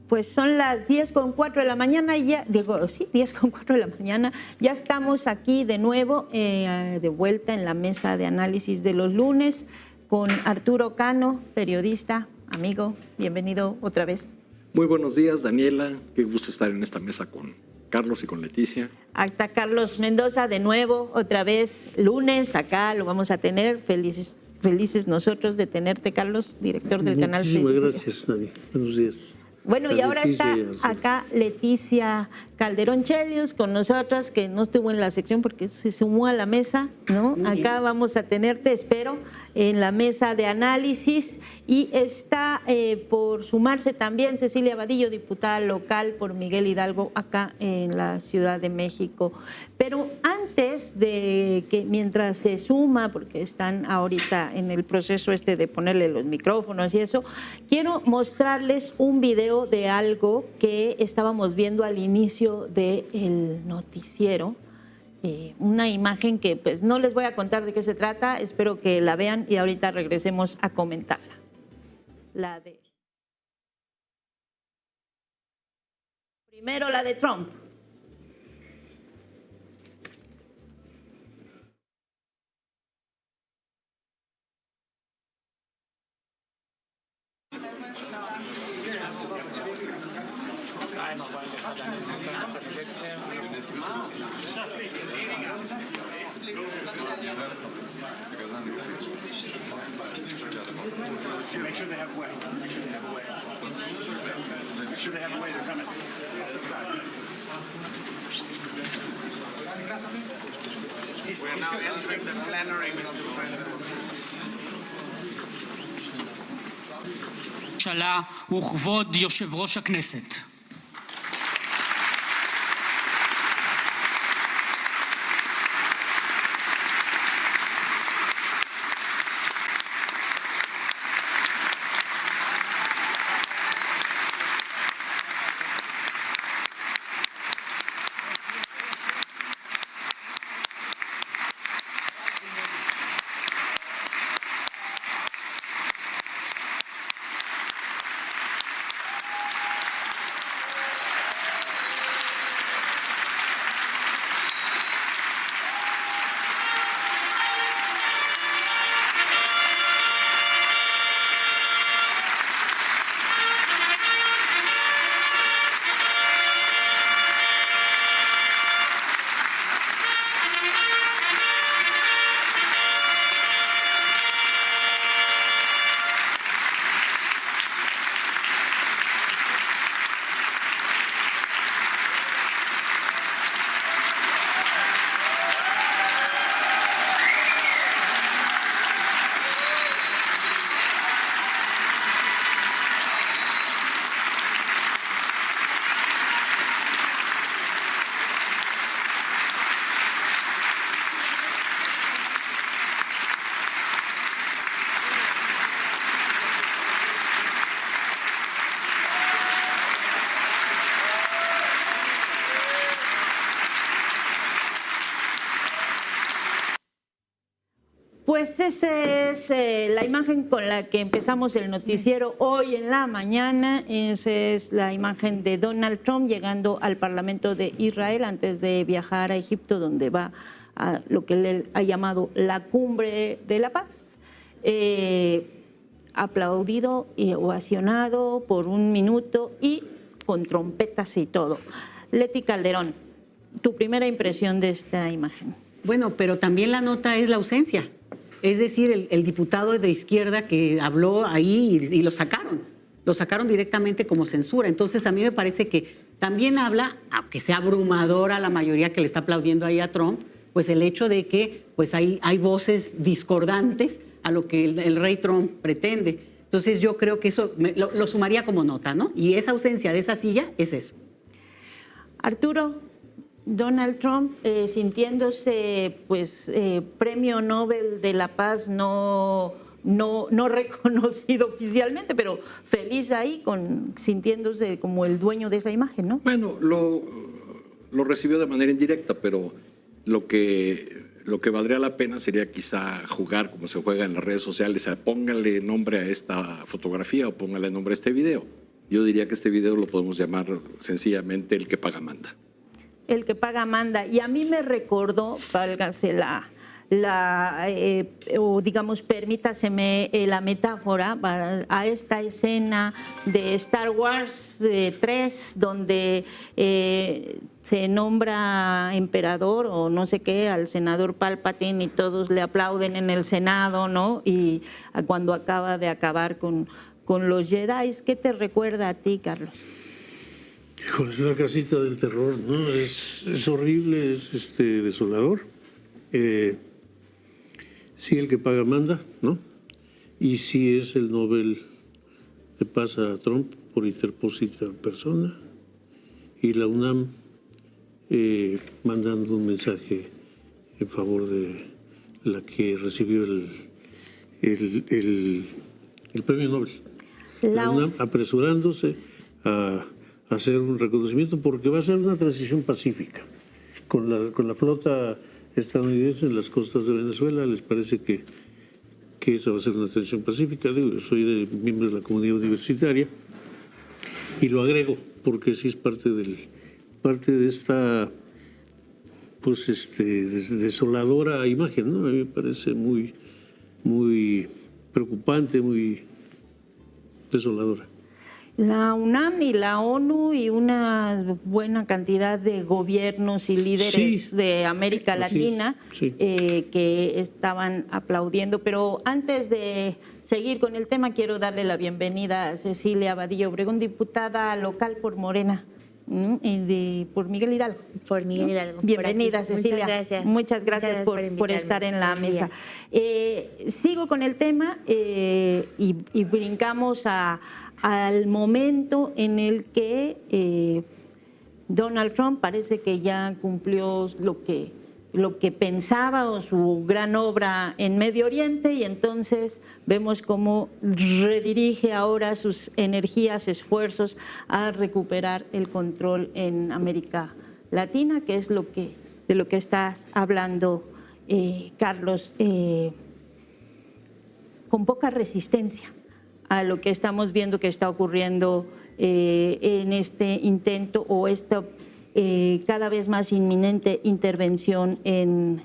Pues son las 10:04 de la mañana y ya, digo, sí, 10:04 de la mañana. Ya estamos aquí de nuevo, de vuelta en la mesa de análisis de los lunes con Arturo Cano, periodista, amigo. Bienvenido otra vez. Muy buenos días, Daniela. Qué gusto estar en esta mesa con Carlos y con Leticia. Acá Carlos Mendoza, de nuevo, otra vez, lunes, acá lo vamos a tener. Felices nosotros de tenerte, Carlos, director del canal. Muchísimas gracias, Nadia. Buenos días. Bueno, y ahora está acá Leticia Calderón Chelius con nosotros, que no estuvo en la sección porque se sumó a la mesa, ¿no? Acá vamos a tenerte, espero, en la mesa de análisis. Y está por sumarse también Cecilia Vadillo, diputada local por Miguel Hidalgo, acá en la Ciudad de México. Pero antes de que, mientras se suma, porque están ahorita en el proceso de ponerle los micrófonos y eso, quiero mostrarles un video de algo que estábamos viendo al inicio del noticiero. Una imagen que pues no les voy a contar de qué se trata, espero que la vean y ahorita regresemos a comentarla. Primero la de Trump. Make sure they have a way. Make sure they have a way. Make sure they have a way. They're coming. We're now entering the plenary, Mr. President. הממשלה וכבוד יושב ראש הכנסת. Pues esa es la imagen con la que empezamos el noticiero hoy en la mañana. Esa es la imagen de Donald Trump llegando al Parlamento de Israel antes de viajar a Egipto, donde va a lo que él ha llamado la Cumbre de la Paz. Aplaudido y ovacionado por un minuto y con trompetas y todo. Leti Calderón, tu primera impresión de esta imagen. Bueno, pero también la nota es la ausencia. Es decir, el diputado de izquierda que habló ahí y lo sacaron directamente como censura. Entonces a mí me parece que también habla, aunque sea abrumadora la mayoría que le está aplaudiendo ahí a Trump, pues el hecho de que pues hay voces discordantes a lo que el rey Trump pretende. Entonces yo creo que eso lo sumaría como nota, ¿no? Y esa ausencia de esa silla es eso. Arturo, Donald Trump sintiéndose pues premio Nobel de la Paz no reconocido oficialmente, pero feliz ahí, sintiéndose como el dueño de esa imagen, ¿no? Bueno, lo recibió de manera indirecta, pero lo que valdría la pena sería quizá jugar como se juega en las redes sociales, póngale nombre a esta fotografía o póngale nombre a este video. Yo diría que este video lo podemos llamar sencillamente el que paga manda. El que paga manda. Y a mí me recordó, válgase o digamos, permítaseme la metáfora a esta escena de Star Wars 3, donde se nombra emperador o no sé qué al senador Palpatine y todos le aplauden en el Senado, ¿no? Y cuando acaba de acabar con los Jedi. ¿Qué te recuerda a ti, Carlos? Híjole, es una casita del terror, ¿no? Es horrible, es desolador. Sí, el que paga manda, ¿no? Y sí es el Nobel que pasa a Trump por interpósita persona. Y la UNAM mandando un mensaje en favor de la que recibió el premio Nobel. La UNAM apresurándose a hacer un reconocimiento porque va a ser una transición pacífica. Con la flota estadounidense en las costas de Venezuela, les parece que esa va a ser una transición pacífica. Digo, yo soy miembro de la comunidad universitaria y lo agrego porque sí es parte de esta pues desoladora imagen, ¿no? A mí me parece muy, muy preocupante, muy desoladora. La UNAM y la ONU y una buena cantidad de gobiernos y líderes de América Latina que estaban aplaudiendo. Pero antes de seguir con el tema, quiero darle la bienvenida a Cecilia Vadillo Obregón, diputada local por Morena, por Miguel Hidalgo. Por Miguel Hidalgo. Bienvenida, Cecilia. Muchas gracias por estar en la mesa. Sigo con el tema y brincamos al momento en el que Donald Trump parece que ya cumplió lo que pensaba o su gran obra en Medio Oriente, y entonces vemos cómo redirige ahora sus energías, esfuerzos a recuperar el control en América Latina, que es de lo que estás hablando, Carlos, con poca resistencia a lo que estamos viendo que está ocurriendo en este intento o esta cada vez más inminente intervención en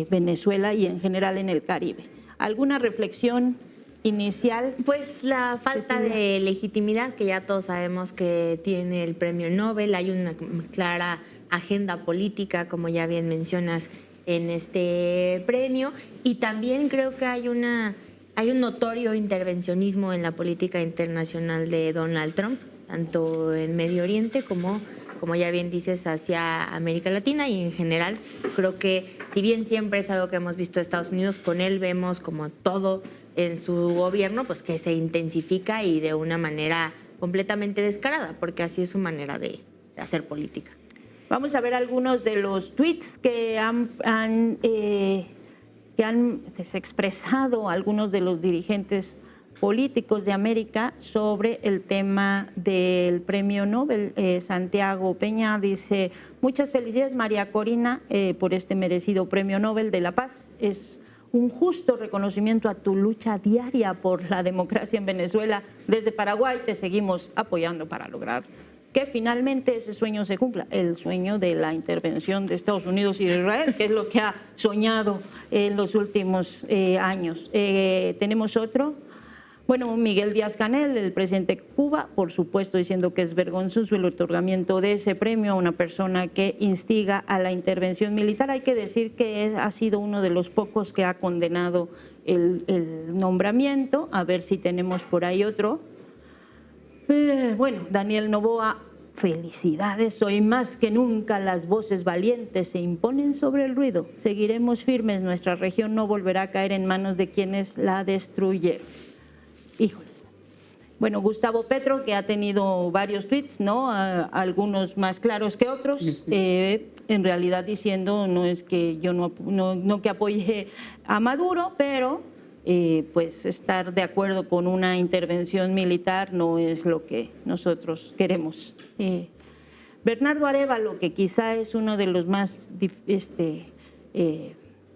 Venezuela y en general en el Caribe. ¿Alguna reflexión inicial? Pues la falta de legitimidad que ya todos sabemos que tiene el premio Nobel. Hay una clara agenda política, como ya bien mencionas, en este premio, y también creo que hay un notorio intervencionismo en la política internacional de Donald Trump, tanto en Medio Oriente como ya bien dices, hacia América Latina, y en general creo que, si bien siempre es algo que hemos visto de Estados Unidos, con él vemos como todo en su gobierno, pues que se intensifica y de una manera completamente descarada, porque así es su manera de hacer política. Vamos a ver algunos de los tweets que han expresado algunos de los dirigentes políticos de América sobre el tema del premio Nobel. Santiago Peña dice: muchas felicidades, María Corina, por este merecido premio Nobel de la Paz. Es un justo reconocimiento a tu lucha diaria por la democracia en Venezuela. Desde Paraguay te seguimos apoyando para lograr que finalmente ese sueño se cumpla, el sueño de la intervención de Estados Unidos y de Israel, que es lo que ha soñado en los últimos años. Tenemos otro. Bueno, Miguel Díaz-Canel, el presidente de Cuba, por supuesto, diciendo que es vergonzoso el otorgamiento de ese premio a una persona que instiga a la intervención militar. Hay que decir que ha sido uno de los pocos que ha condenado el nombramiento. A ver si tenemos por ahí otro. Bueno, Daniel Noboa: felicidades, hoy más que nunca las voces valientes se imponen sobre el ruido. Seguiremos firmes, nuestra región no volverá a caer en manos de quienes la destruyeron. Híjole. Bueno, Gustavo Petro, que ha tenido varios tweets, ¿no? Algunos más claros que otros, en realidad diciendo, no es que yo no que apoye a Maduro, pero pues estar de acuerdo con una intervención militar no es lo que nosotros queremos. Bernardo Arévalo, que quizá es uno de los más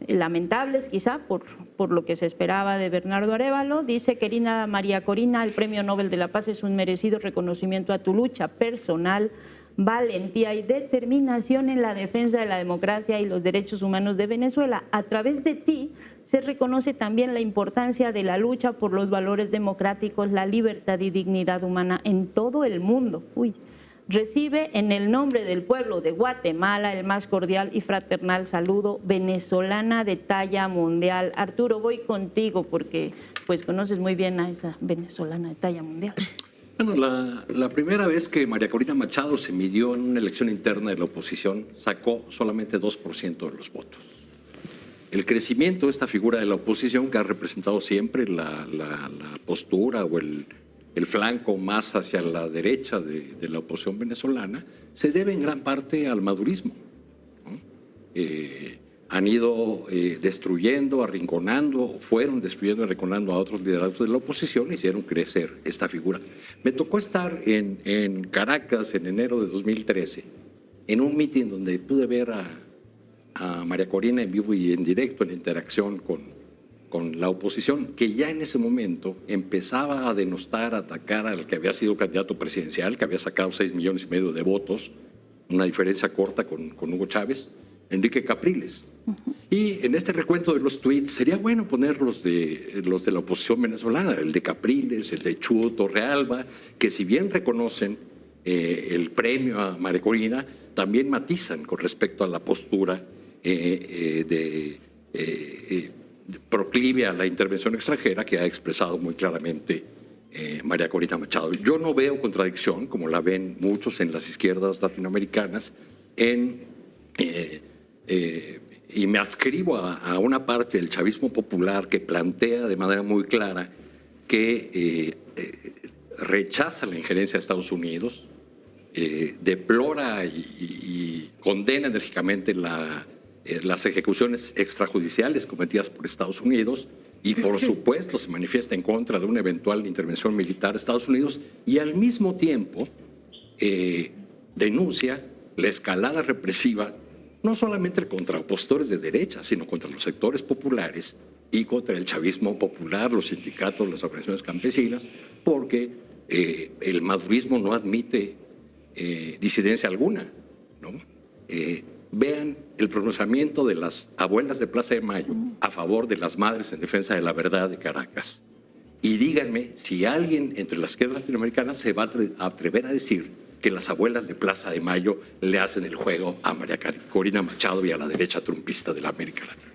lamentables quizá por lo que se esperaba de Bernardo Arévalo. Dice querida María Corina, el Premio Nobel de la Paz es un merecido reconocimiento a tu lucha personal, valentía y determinación en la defensa de la democracia y los derechos humanos de Venezuela. A través de ti se reconoce también la importancia de la lucha por los valores democráticos, la libertad y dignidad humana en todo el mundo. Recibe en el nombre del pueblo de Guatemala el más cordial y fraternal saludo, venezolana de talla mundial. Arturo, voy contigo porque pues conoces muy bien a esa venezolana de talla mundial. Bueno, la primera vez que María Corina Machado se midió en una elección interna de la oposición, sacó solamente 2% de los votos. El crecimiento de esta figura de la oposición, que ha representado siempre la postura o el flanco más hacia la derecha de la oposición venezolana, se debe en gran parte al madurismo, ¿no? Han ido destruyendo, arrinconando, fueron destruyendo y arrinconando a otros lideratos de la oposición y hicieron crecer esta figura. Me tocó estar en Caracas en enero de 2013, en un mitin donde pude ver a María Corina en vivo y en directo en interacción con la oposición, que ya en ese momento empezaba a denostar, a atacar al que había sido candidato presidencial, que había sacado 6,5 millones de votos, una diferencia corta con Hugo Chávez, Enrique Capriles. Y en este recuento de los tweets sería bueno poner los de la oposición venezolana, el de Capriles, el de Chuo Torrealba, que si bien reconocen el premio a María Corina, también matizan con respecto a la postura proclive a la intervención extranjera que ha expresado muy claramente María Corina Machado. Yo no veo contradicción, como la ven muchos en las izquierdas latinoamericanas, y me adscribo a una parte del chavismo popular que plantea de manera muy clara que rechaza la injerencia de Estados Unidos, deplora y condena enérgicamente las ejecuciones extrajudiciales cometidas por Estados Unidos y, por supuesto, se manifiesta en contra de una eventual intervención militar de Estados Unidos y, al mismo tiempo, denuncia la escalada represiva no solamente contra opositores de derecha, sino contra los sectores populares y contra el chavismo popular, los sindicatos, las organizaciones campesinas, porque el madurismo no admite disidencia alguna, ¿no? Vean el pronunciamiento de las abuelas de Plaza de Mayo a favor de las madres en defensa de la verdad de Caracas. Y díganme si alguien entre las izquierdas latinoamericanas se va a atrever a decir que las abuelas de Plaza de Mayo le hacen el juego a María Corina Machado y a la derecha trumpista de la América Latina.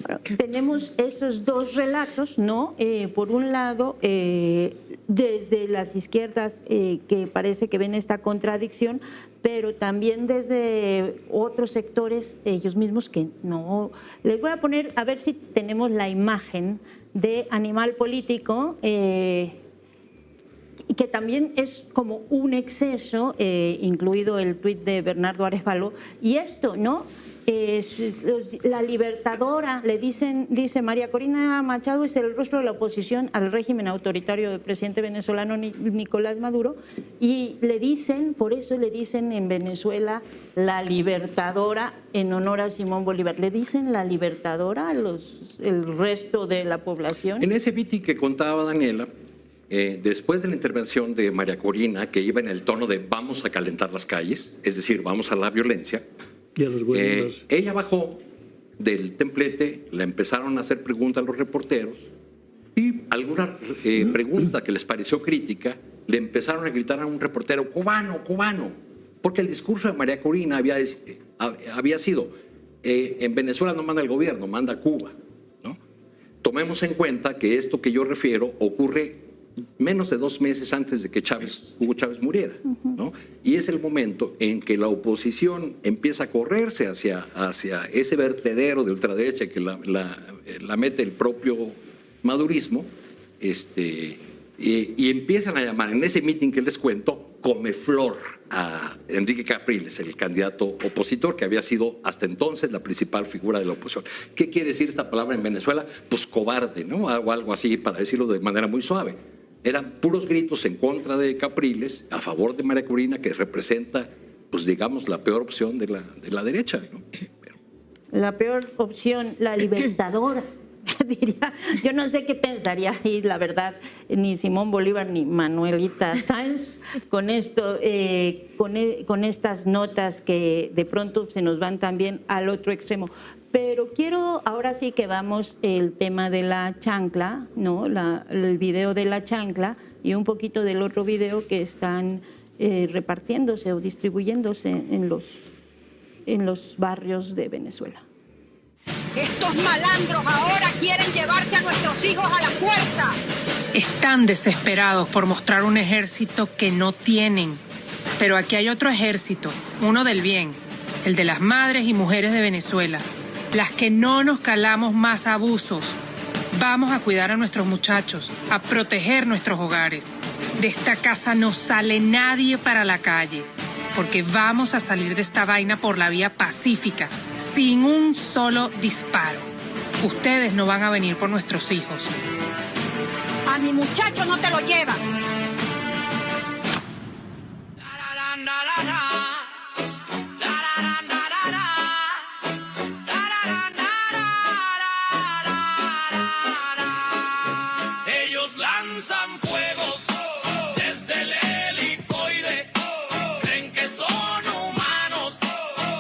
Bueno, tenemos esos dos relatos, ¿no? Por un lado, desde las izquierdas que parece que ven esta contradicción, pero también desde otros sectores, ellos mismos que no. Les voy a poner, a ver si tenemos la imagen de Animal Político, que también es como un exceso, incluido el tuit de Bernardo Arévalo, y esto, ¿no? La libertadora, dice María Corina Machado, es el rostro de la oposición al régimen autoritario del presidente venezolano Nicolás Maduro, y le dicen, por eso le dicen en Venezuela la libertadora en honor a Simón Bolívar. ¿Le dicen la libertadora a el resto de la población? En ese mitin que contaba Daniela, después de la intervención de María Corina, que iba en el tono de vamos a calentar las calles, es decir, vamos a la violencia, ella bajó del templete, le empezaron a hacer preguntas a los reporteros y alguna pregunta que les pareció crítica, le empezaron a gritar a un reportero, cubano, cubano, porque el discurso de María Corina había sido, en Venezuela no manda el gobierno, manda Cuba, ¿no? Tomemos en cuenta que esto que yo refiero ocurre menos de 2 meses antes de que Hugo Chávez muriera, ¿no? Y es el momento en que la oposición empieza a correrse hacia ese vertedero de ultraderecha que la mete el propio madurismo, y empiezan a llamar en ese mitin que les cuento comeflor a Enrique Capriles, el candidato opositor que había sido hasta entonces la principal figura de la oposición. ¿Qué quiere decir esta palabra en Venezuela? Pues cobarde, ¿no? O algo así, para decirlo de manera muy suave. Eran puros gritos en contra de Capriles, a favor de María Corina, que representa, pues digamos, la peor opción de la derecha, ¿no? La peor opción, la libertadora. Diría, yo no sé qué pensaría ahí, la verdad, ni Simón Bolívar ni Manuelita Sáenz con esto, con estas notas que de pronto se nos van también al otro extremo. Pero quiero ahora sí que vamos el tema de la chancla, ¿no? El video de la chancla y un poquito del otro video que están repartiéndose o distribuyéndose en los barrios de Venezuela. Estos malandros ahora quieren llevarse a nuestros hijos a la fuerza. Están desesperados por mostrar un ejército que no tienen. Pero aquí hay otro ejército, uno del bien, el de las madres y mujeres de Venezuela, las que no nos calamos más abusos. Vamos a cuidar a nuestros muchachos, a proteger nuestros hogares. De esta casa no sale nadie para la calle, porque vamos a salir de esta vaina por la vía pacífica, sin un solo disparo. Ustedes no van a venir por nuestros hijos. A mi muchacho no te lo llevas. Ellos lanzan fuego desde el helicoide. Creen que son humanos,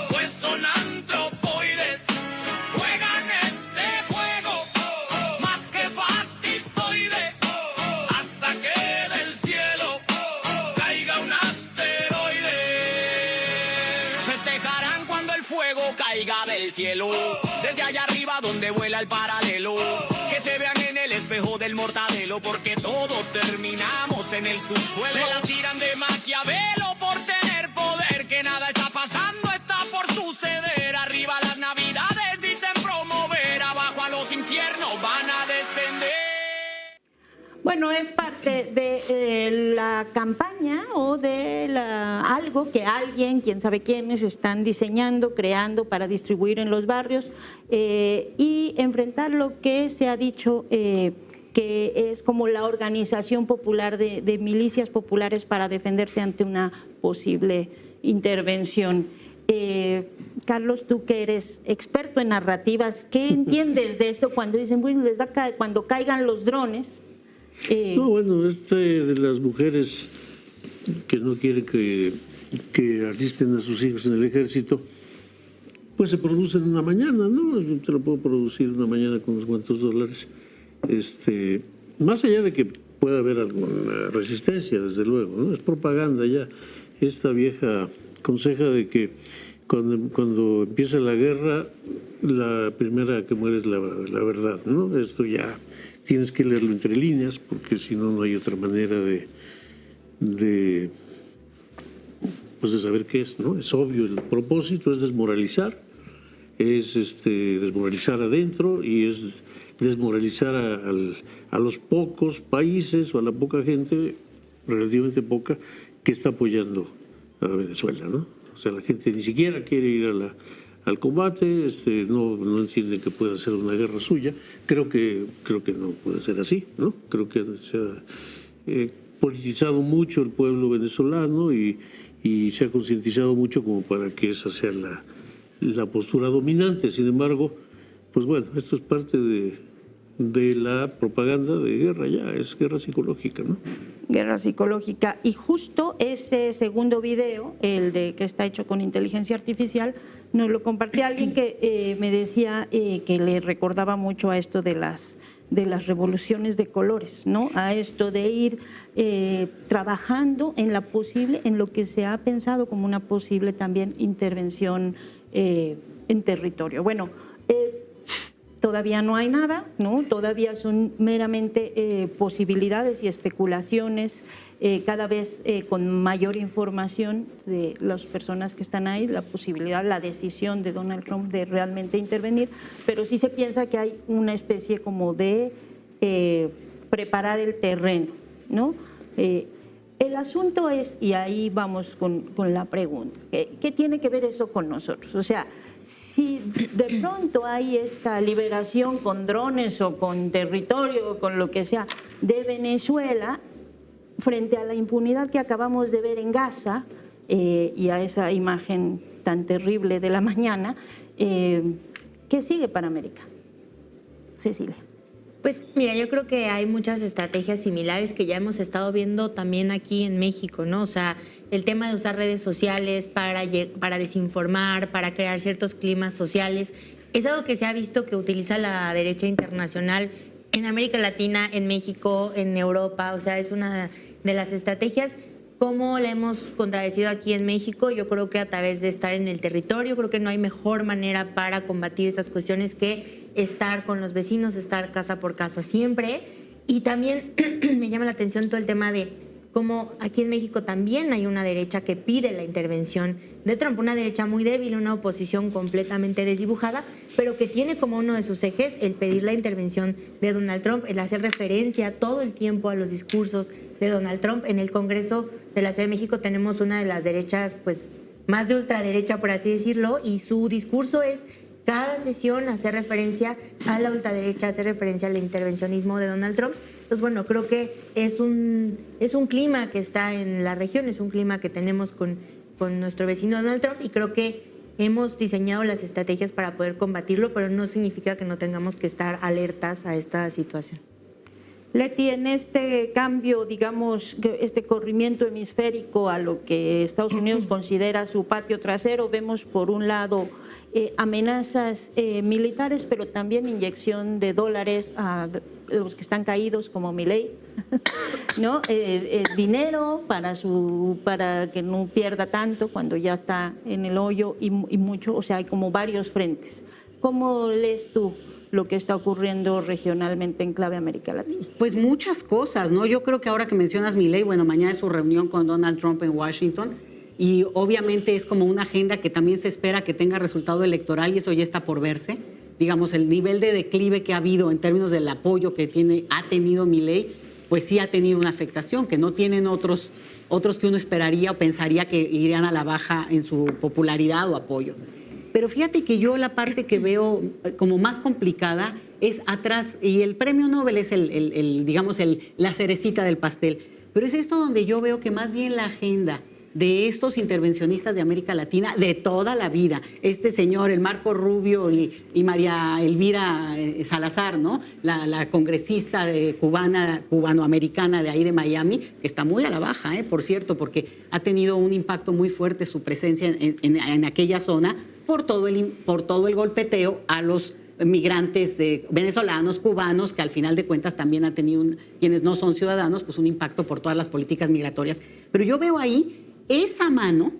pues son antropoides. Juegan este juego más que fascistoide, hasta que del cielo caiga un asteroide. Festejarán cuando el fuego caiga del cielo, desde allá arriba donde vuela el paralelo. Que se vean en el espejo del mortadelo, porque todos terminamos en el subsuelo. Se la tiran de Maquiavelo por tener poder, que nada está pasando, está por suceder. Arriba las navidades dicen promover, abajo a los infiernos van a descender. Bueno, es parte de la campaña o de algo que alguien, quién sabe quiénes, están diseñando, creando para distribuir en los barrios y enfrentar lo que se ha dicho que es como la organización popular de milicias populares para defenderse ante una posible intervención. Carlos, tú que eres experto en narrativas, ¿qué entiendes de esto cuando dicen, bueno, les va a caer, cuando caigan los drones? No, bueno, de las mujeres que no quieren que alisten a sus hijos en el ejército, pues se producen en una mañana, ¿no? Yo te lo puedo producir una mañana con unos cuantos dólares. Más allá de que pueda haber alguna resistencia, desde luego, ¿no? Es propaganda ya. Esta vieja conseja de que cuando empieza la guerra, la primera que muere es la verdad, ¿no? Esto ya tienes que leerlo entre líneas, porque si no, no hay otra manera de saber qué es, ¿no? Es obvio, el propósito es desmoralizar, es desmoralizar adentro y es desmoralizar a los pocos países o a la poca gente, relativamente poca, que está apoyando a Venezuela, ¿no? O sea, la gente ni siquiera quiere ir al combate, no entiende que pueda ser una guerra suya. Creo que no puede ser así, ¿no? Creo que se ha politizado mucho el pueblo venezolano y se ha concientizado mucho como para que esa sea la postura dominante. Sin embargo, pues bueno, esto es parte de la propaganda de guerra, ya es guerra psicológica, ¿no? Guerra psicológica. Y justo ese segundo video, el de que está hecho con inteligencia artificial, nos lo compartió alguien que me decía que le recordaba mucho a esto de las revoluciones de colores, ¿no? A esto de ir trabajando en lo que se ha pensado como una posible también intervención en territorio. Bueno, todavía no hay nada, ¿no? Todavía son meramente posibilidades y especulaciones, cada vez con mayor información de las personas que están ahí, la posibilidad, la decisión de Donald Trump de realmente intervenir, pero sí se piensa que hay una especie como de preparar el terreno, ¿no? El asunto es, y ahí vamos con la pregunta, ¿qué tiene que ver eso con nosotros? O sea, si de pronto hay esta liberación con drones o con territorio o con lo que sea de Venezuela, frente a la impunidad que acabamos de ver en Gaza y a esa imagen tan terrible de la mañana, ¿Qué sigue para América? Cecilia. Pues mira, yo creo que hay muchas estrategias similares que ya hemos estado viendo también aquí en México, ¿no? O sea, el tema de usar redes sociales para desinformar, para crear ciertos climas sociales, es algo que se ha visto que utiliza la derecha internacional en América Latina, en México, en Europa. O sea, es una de las estrategias. ¿Cómo la hemos contradecido aquí en México? Yo creo que a través de estar en el territorio, creo que no hay mejor manera para combatir estas cuestiones que estar con los vecinos, estar casa por casa siempre. Y también me llama la atención todo el tema de cómo aquí en México también hay una derecha que pide la intervención de Trump, una derecha muy débil, una oposición completamente desdibujada, pero que tiene como uno de sus ejes el pedir la intervención de Donald Trump, el hacer referencia todo el tiempo a los discursos de Donald Trump. En el Congreso de la Ciudad de México tenemos una de las derechas, pues más de ultraderecha, por así decirlo, y su discurso es cada sesión hacer referencia a la ultraderecha, hacer referencia al intervencionismo de Donald Trump. Entonces, bueno, creo que es un clima que está en la región, es un clima que tenemos con nuestro vecino Donald Trump, y creo que hemos diseñado las estrategias para poder combatirlo, pero no significa que no tengamos que estar alertas a esta situación. Leti, en este cambio, digamos, este corrimiento hemisférico a lo que Estados Unidos considera su patio trasero, vemos por un lado amenazas militares, pero también inyección de dólares a los que están caídos, como Milei, ¿no? Dinero para que no pierda tanto cuando ya está en el hoyo y mucho, o sea, hay como varios frentes. ¿Cómo lees tú lo que está ocurriendo regionalmente en clave América Latina? Pues muchas cosas, ¿no? Yo creo que ahora que mencionas Milei, bueno, mañana es su reunión con Donald Trump en Washington y obviamente es como una agenda que también se espera que tenga resultado electoral y eso ya está por verse. Digamos, el nivel de declive que ha habido en términos del apoyo que ha tenido Milei, pues sí ha tenido una afectación, que no tienen otros que uno esperaría o pensaría que irían a la baja en su popularidad o apoyo. Pero fíjate que yo la parte que veo como más complicada es atrás, y el premio Nobel es digamos, la cerecita del pastel, pero es esto donde yo veo que más bien la agenda de estos intervencionistas de América Latina de toda la vida, este señor, el Marco Rubio y María Elvira Salazar, ¿no? La congresista cubanoamericana de ahí de Miami, que está muy a la baja, por cierto, porque ha tenido un impacto muy fuerte su presencia en aquella zona por todo el golpeteo a los migrantes venezolanos, cubanos, que al final de cuentas también han tenido, quienes no son ciudadanos, pues un impacto por todas las políticas migratorias. Pero yo veo ahí esa mano,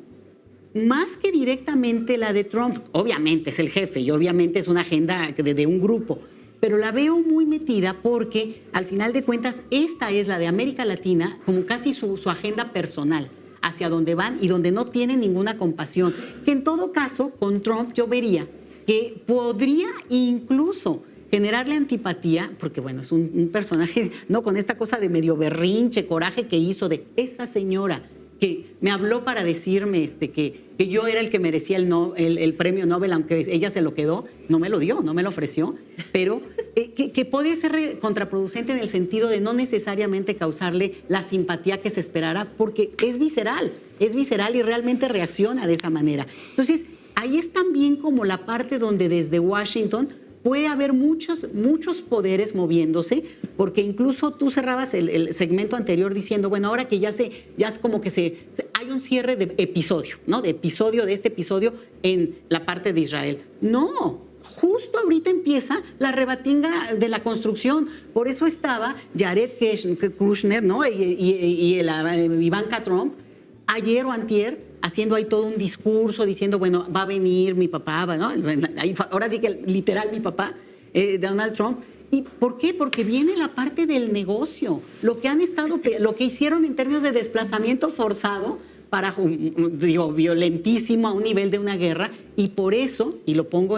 más que directamente la de Trump, obviamente es el jefe y obviamente es una agenda de un grupo, pero la veo muy metida porque al final de cuentas esta es la de América Latina como casi su agenda personal, hacia donde van y donde no tienen ninguna compasión, que en todo caso con Trump yo vería que podría incluso generarle antipatía, porque bueno, es un personaje, no, con esta cosa de medio berrinche, coraje que hizo de esa señora que me habló para decirme que yo era el que merecía el premio Nobel, aunque ella se lo quedó, no me lo dio, no me lo ofreció, pero que podría ser contraproducente en el sentido de no necesariamente causarle la simpatía que se esperara, porque es visceral y realmente reacciona de esa manera. Entonces, ahí es también como la parte donde desde Washington puede haber muchos poderes moviéndose, porque incluso tú cerrabas el segmento anterior diciendo, bueno, ahora que ya es como que hay un cierre de episodio, ¿no? De este episodio en la parte de Israel. No, justo ahorita empieza la rebatinga de la construcción. Por eso estaba Jared Kushner, ¿no? y Ivanka Trump, ayer o antier, haciendo ahí todo un discurso, diciendo, bueno, va a venir mi papá, ¿no? Ahora sí que literal mi papá, Donald Trump. ¿Y por qué? Porque viene la parte del negocio, lo que hicieron en términos de desplazamiento forzado, violentísimo a un nivel de una guerra, y por eso, y lo pongo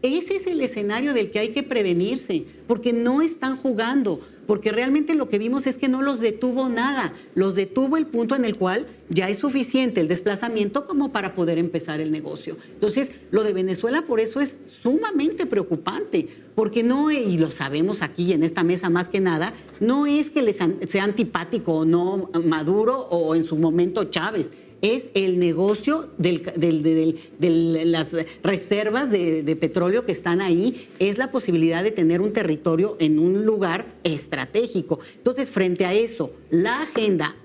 ese es el escenario del que hay que prevenirse, porque no están jugando, porque realmente lo que vimos es que no los detuvo nada, los detuvo el punto en el cual ya es suficiente el desplazamiento como para poder empezar el negocio. Entonces, lo de Venezuela por eso es sumamente preocupante, porque no, y lo sabemos aquí en esta mesa más que nada, no es que les sea antipático o no Maduro o en su momento Chávez, es el negocio de las reservas de petróleo que están ahí, es la posibilidad de tener un territorio en un lugar estratégico. Entonces, frente a eso, la agenda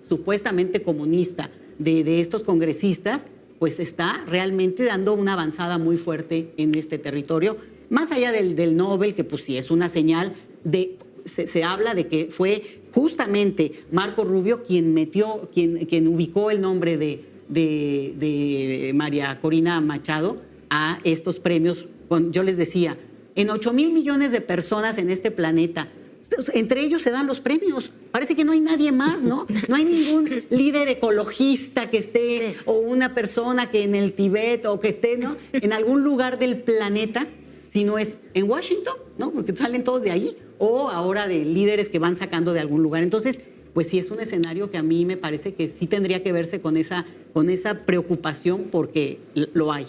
supuestamente comunista de estos congresistas, pues está realmente dando una avanzada muy fuerte en este territorio, más allá del Nobel, que pues sí es una señal de... Se habla de que fue justamente Marco Rubio quien ubicó el nombre de María Corina Machado a estos premios. Yo les decía, en 8,000 millones de personas en este planeta, entre ellos se dan los premios. Parece que no hay nadie más, ¿no? No hay ningún líder ecologista que esté, o una persona que en el Tíbet, o que esté, ¿no?, en algún lugar del planeta, sino es en Washington, ¿no?, porque salen todos de ahí, o ahora de líderes que van sacando de algún lugar. Entonces, pues sí es un escenario que a mí me parece que sí tendría que verse con esa preocupación, porque lo hay.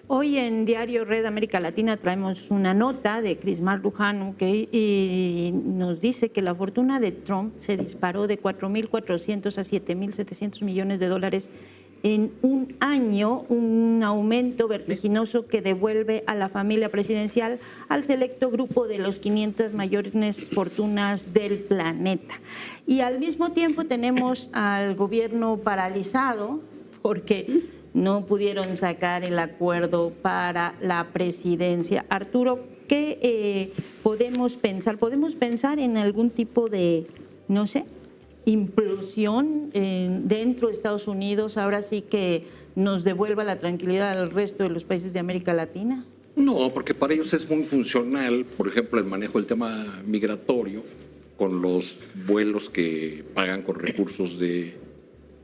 Hoy en Diario Red América Latina traemos una nota de Crismar Lujano que nos dice que la fortuna de Trump se disparó de 4.400 a 7.700 millones de dólares en un año, un aumento vertiginoso que devuelve a la familia presidencial al selecto grupo de los 500 mayores fortunas del planeta. Y al mismo tiempo tenemos al gobierno paralizado porque no pudieron sacar el acuerdo para la presidencia. Arturo, ¿qué podemos pensar? ¿Podemos pensar en algún tipo de, no sé, implosión dentro de Estados Unidos, ahora sí que nos devuelva la tranquilidad al resto de los países de América Latina? No, porque para ellos es muy funcional, por ejemplo, el manejo del tema migratorio, con los vuelos que pagan con recursos de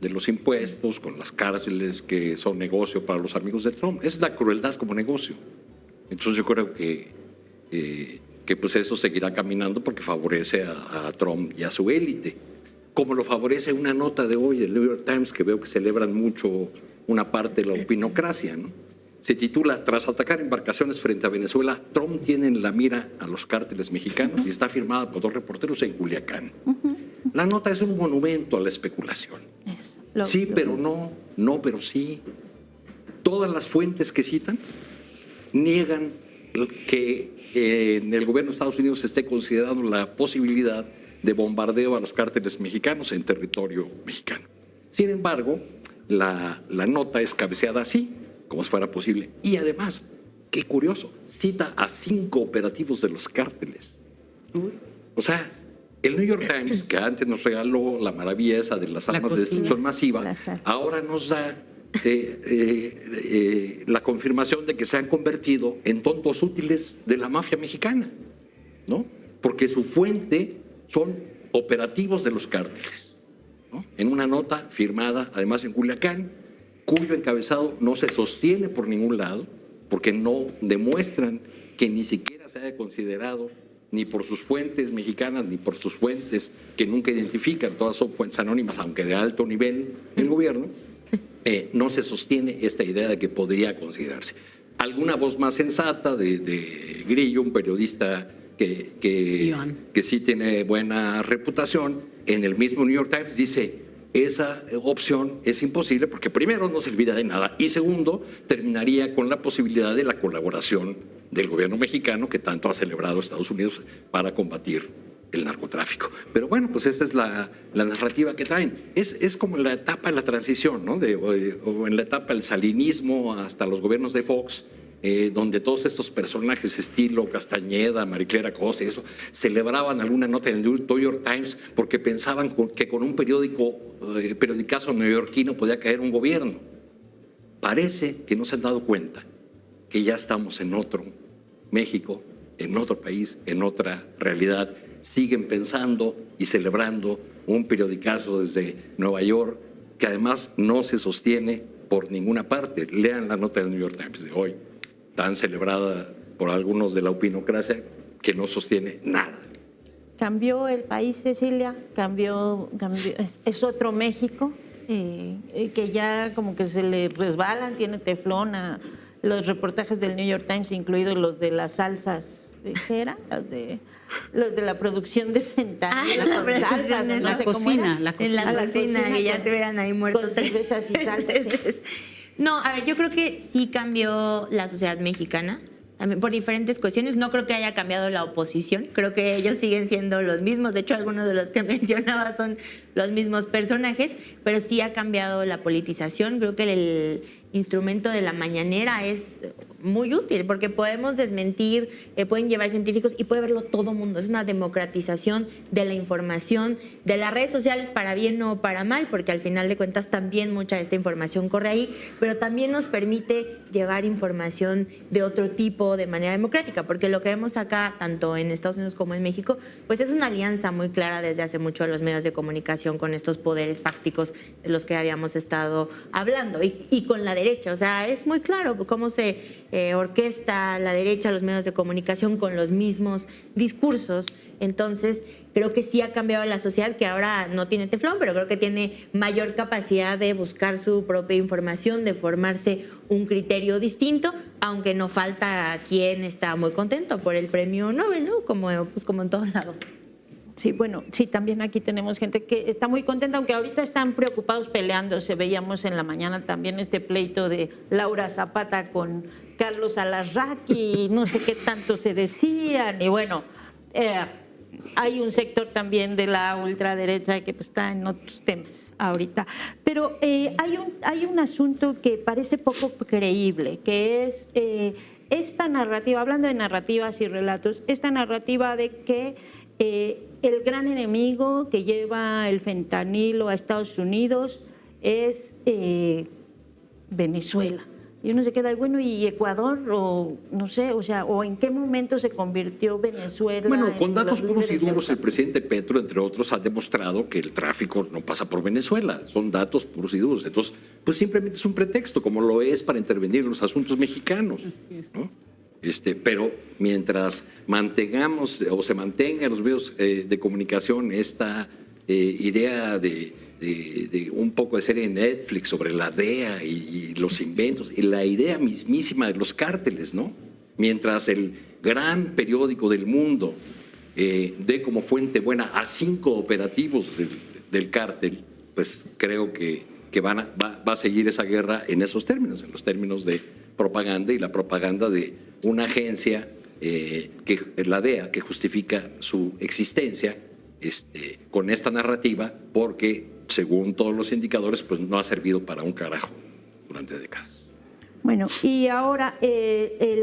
los impuestos, con las cárceles que son negocio para los amigos de Trump. Es la crueldad como negocio. Entonces yo creo que pues eso seguirá caminando porque favorece a Trump y a su élite. Como lo favorece una nota de hoy del New York Times, que veo que celebran mucho una parte de la opinocracia, ¿no? Se titula: Tras atacar embarcaciones frente a Venezuela, Trump tiene en la mira a los cárteles mexicanos, y está firmada por 2 reporteros en Culiacán. La nota es un monumento a la especulación. Sí, pero no, no, pero sí. Todas las fuentes que citan niegan que en el gobierno de Estados Unidos se esté considerando la posibilidad de bombardeo a los cárteles mexicanos en territorio mexicano. Sin embargo, la nota es cabeceada así, como si fuera posible. Y además, qué curioso, cita a 5 operativos de los cárteles. O sea, el New York Times, que antes nos regaló la maravilla esa de las armas de destrucción masiva, ahora nos da la confirmación de que se han convertido en tontos útiles de la mafia mexicana, ¿no? Porque su fuente son operativos de los cárteles, ¿no? En una nota firmada, además en Culiacán, cuyo encabezado no se sostiene por ningún lado, porque no demuestran que ni siquiera se haya considerado ni por sus fuentes mexicanas, ni por sus fuentes que nunca identifican, todas son fuentes anónimas, aunque de alto nivel del gobierno, no se sostiene esta idea de que podría considerarse. Alguna voz más sensata de Grillo, un periodista que sí tiene buena reputación, en el mismo New York Times dice: esa opción es imposible porque primero no serviría de nada y segundo terminaría con la posibilidad de la colaboración del gobierno mexicano que tanto ha celebrado Estados Unidos para combatir el narcotráfico. Pero bueno, pues esa es la narrativa que traen. Es como en la etapa de la transición, ¿no? O en la etapa del salinismo hasta los gobiernos de Fox, donde todos estos personajes estilo Castañeda, Mariclera Cosa, eso, celebraban alguna nota en el New York Times porque pensaban que con un periodicazo neoyorquino podía caer un gobierno. Parece que no se han dado cuenta que ya estamos en otro México, en otro país, en otra realidad. Siguen pensando y celebrando un periodicazo desde Nueva York que además no se sostiene por ninguna parte. Lean la nota del New York Times de hoy, tan celebrada por algunos de la opinocracia, que no sostiene nada. Cambió el país, Cecilia, cambió, es otro México, que ya como que se le resbalan, tiene teflón a los reportajes del New York Times, incluidos los de las salsas ¿qué era? Los de la producción de fentanilo la con producción salsas, de no la sé cómo cocina, era. la En la A la cocina, que ya con- se hubieran ahí muerto con tres cervezas y salsas, sí. veces. No, a ver, yo creo que sí cambió la sociedad mexicana, también por diferentes cuestiones. No creo que haya cambiado la oposición, creo que ellos siguen siendo los mismos. De hecho, algunos de los que mencionaba son los mismos personajes, pero sí ha cambiado la politización. Creo que el instrumento de la mañanera es muy útil porque podemos desmentir, pueden llevar científicos y puede verlo todo mundo. Es una democratización de la información, de las redes sociales, para bien o para mal, porque al final de cuentas también mucha de esta información corre ahí, pero también nos permite llevar información de otro tipo de manera democrática, porque lo que vemos acá, tanto en Estados Unidos como en México, pues es una alianza muy clara desde hace mucho de los medios de comunicación con estos poderes fácticos de los que habíamos estado hablando y con la derecha. O sea, es muy claro cómo se orquesta la derecha, los medios de comunicación con los mismos discursos. Entonces, creo que sí ha cambiado la sociedad, que ahora no tiene teflón, pero creo que tiene mayor capacidad de buscar su propia información, de formarse un criterio distinto, aunque no falta quien está muy contento por el premio Nobel, ¿no? Como en todos lados. Sí, bueno, sí, también aquí tenemos gente que está muy contenta, aunque ahorita están preocupados peleándose. Veíamos en la mañana también este pleito de Laura Zapata con Carlos Alarraqui, y no sé qué tanto se decían, y bueno, hay un sector también de la ultraderecha que pues, está en otros temas ahorita. Pero hay un asunto que parece poco creíble, que es esta narrativa, hablando de narrativas y relatos, esta narrativa de que el gran enemigo que lleva el fentanilo a Estados Unidos es Venezuela. Y uno se queda, bueno, ¿y Ecuador? O no sé, o sea, ¿o en qué momento se convirtió Venezuela? Bueno, con en datos los puros y líderes duros, de- el presidente Petro, entre otros, ha demostrado que el tráfico no pasa por Venezuela. Son datos puros y duros. Entonces, pues simplemente es un pretexto, como lo es para intervenir en los asuntos mexicanos, ¿no? Pero mientras mantengamos o se mantenga en los medios de comunicación esta idea de un poco de serie en Netflix sobre la DEA y los inventos, y la idea mismísima de los cárteles, ¿no? Mientras el gran periódico del mundo dé como fuente buena a 5 operativos del cártel, pues creo que va a seguir esa guerra en esos términos, en los términos de propaganda, y la propaganda de una agencia, la DEA, que justifica su existencia con esta narrativa, porque según todos los indicadores, pues no ha servido para un carajo durante décadas. Bueno, y ahora el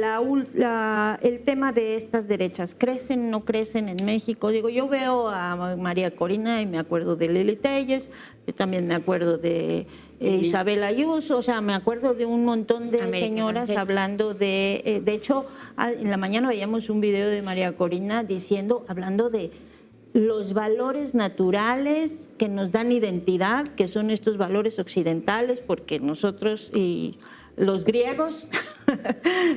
tema de estas derechas, ¿crecen, no crecen en México? Digo, yo veo a María Corina y me acuerdo de Lili Telles, yo también me acuerdo de Isabel Ayuso, o sea, me acuerdo de un montón de señoras hablando de hecho, en la mañana veíamos un video de María Corina hablando de los valores naturales que nos dan identidad, que son estos valores occidentales, porque nosotros y los griegos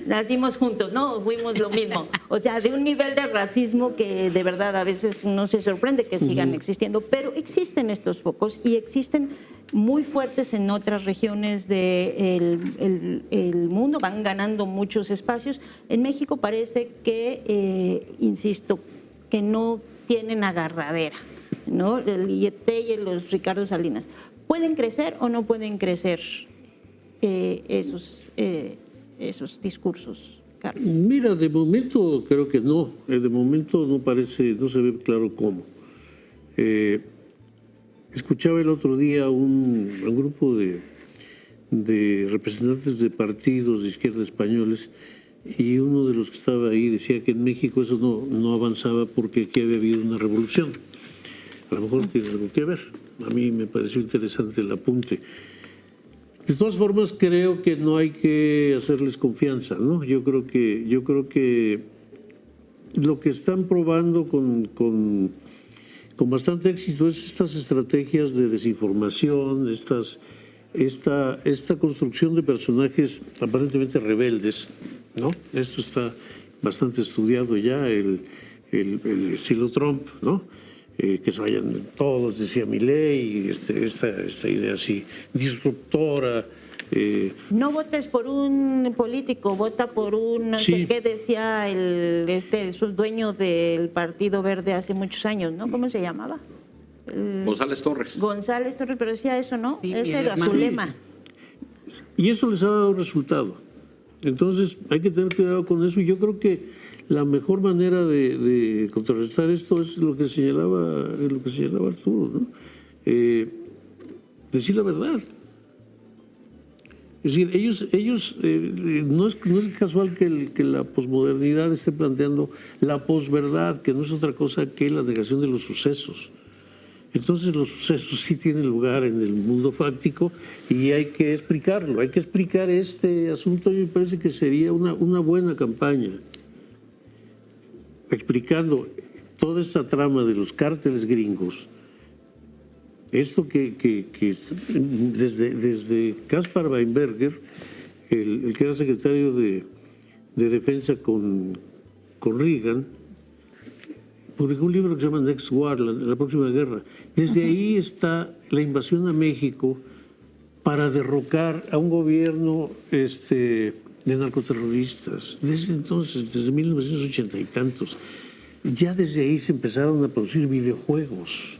nacimos juntos, ¿no? Fuimos lo mismo. O sea, de un nivel de racismo que de verdad a veces uno se sorprende que sigan existiendo, pero existen estos focos y existen muy fuertes en otras regiones del mundo, van ganando muchos espacios. En México parece que, insisto, que no tienen agarradera, ¿no? El IET y los Ricardo Salinas. ¿Pueden crecer o no pueden crecer esos discursos, Carlos? Mira, de momento creo que no. De momento no se ve claro cómo. Escuchaba el otro día un grupo de representantes de partidos de izquierda españoles, y uno de los que estaba ahí decía que en México eso no avanzaba porque aquí había habido una revolución. A lo mejor tiene algo que ver. A mí me pareció interesante el apunte. De todas formas, creo que no hay que hacerles confianza, ¿no? Yo creo que lo que están probando con bastante éxito es estas estrategias de desinformación, esta construcción de personajes aparentemente rebeldes, ¿no? Esto está bastante estudiado ya, el estilo Trump, ¿no? Que se vayan todos, decía Milei, esta idea así disruptora No votes por un político, vota por un, no Sí. sé qué decía su dueño del Partido Verde hace muchos años, ¿no? ¿Cómo se llamaba? González Torres. González Torres, pero decía eso, ¿no? Sí, Ese el era su hermano. lema. Y eso les ha dado resultado. Entonces hay que tener cuidado con eso, y yo creo que la mejor manera de contrarrestar esto es lo que señalaba Arturo, ¿no? Decir la verdad. Es decir, ellos no es casual que la posmodernidad esté planteando la posverdad, que no es otra cosa que la negación de los sucesos. Entonces los sucesos sí tienen lugar en el mundo fáctico y hay que explicarlo, hay que explicar este asunto. Y me parece que sería una buena campaña, explicando toda esta trama de los cárteles gringos. Esto que desde Caspar Weinberger, el que era secretario de Defensa con Reagan, publicó un libro que se llama Next War, la próxima guerra. Desde ahí está la invasión a México para derrocar a un gobierno de narcoterroristas. Desde entonces, desde 1980 y tantos, ya desde ahí se empezaron a producir videojuegos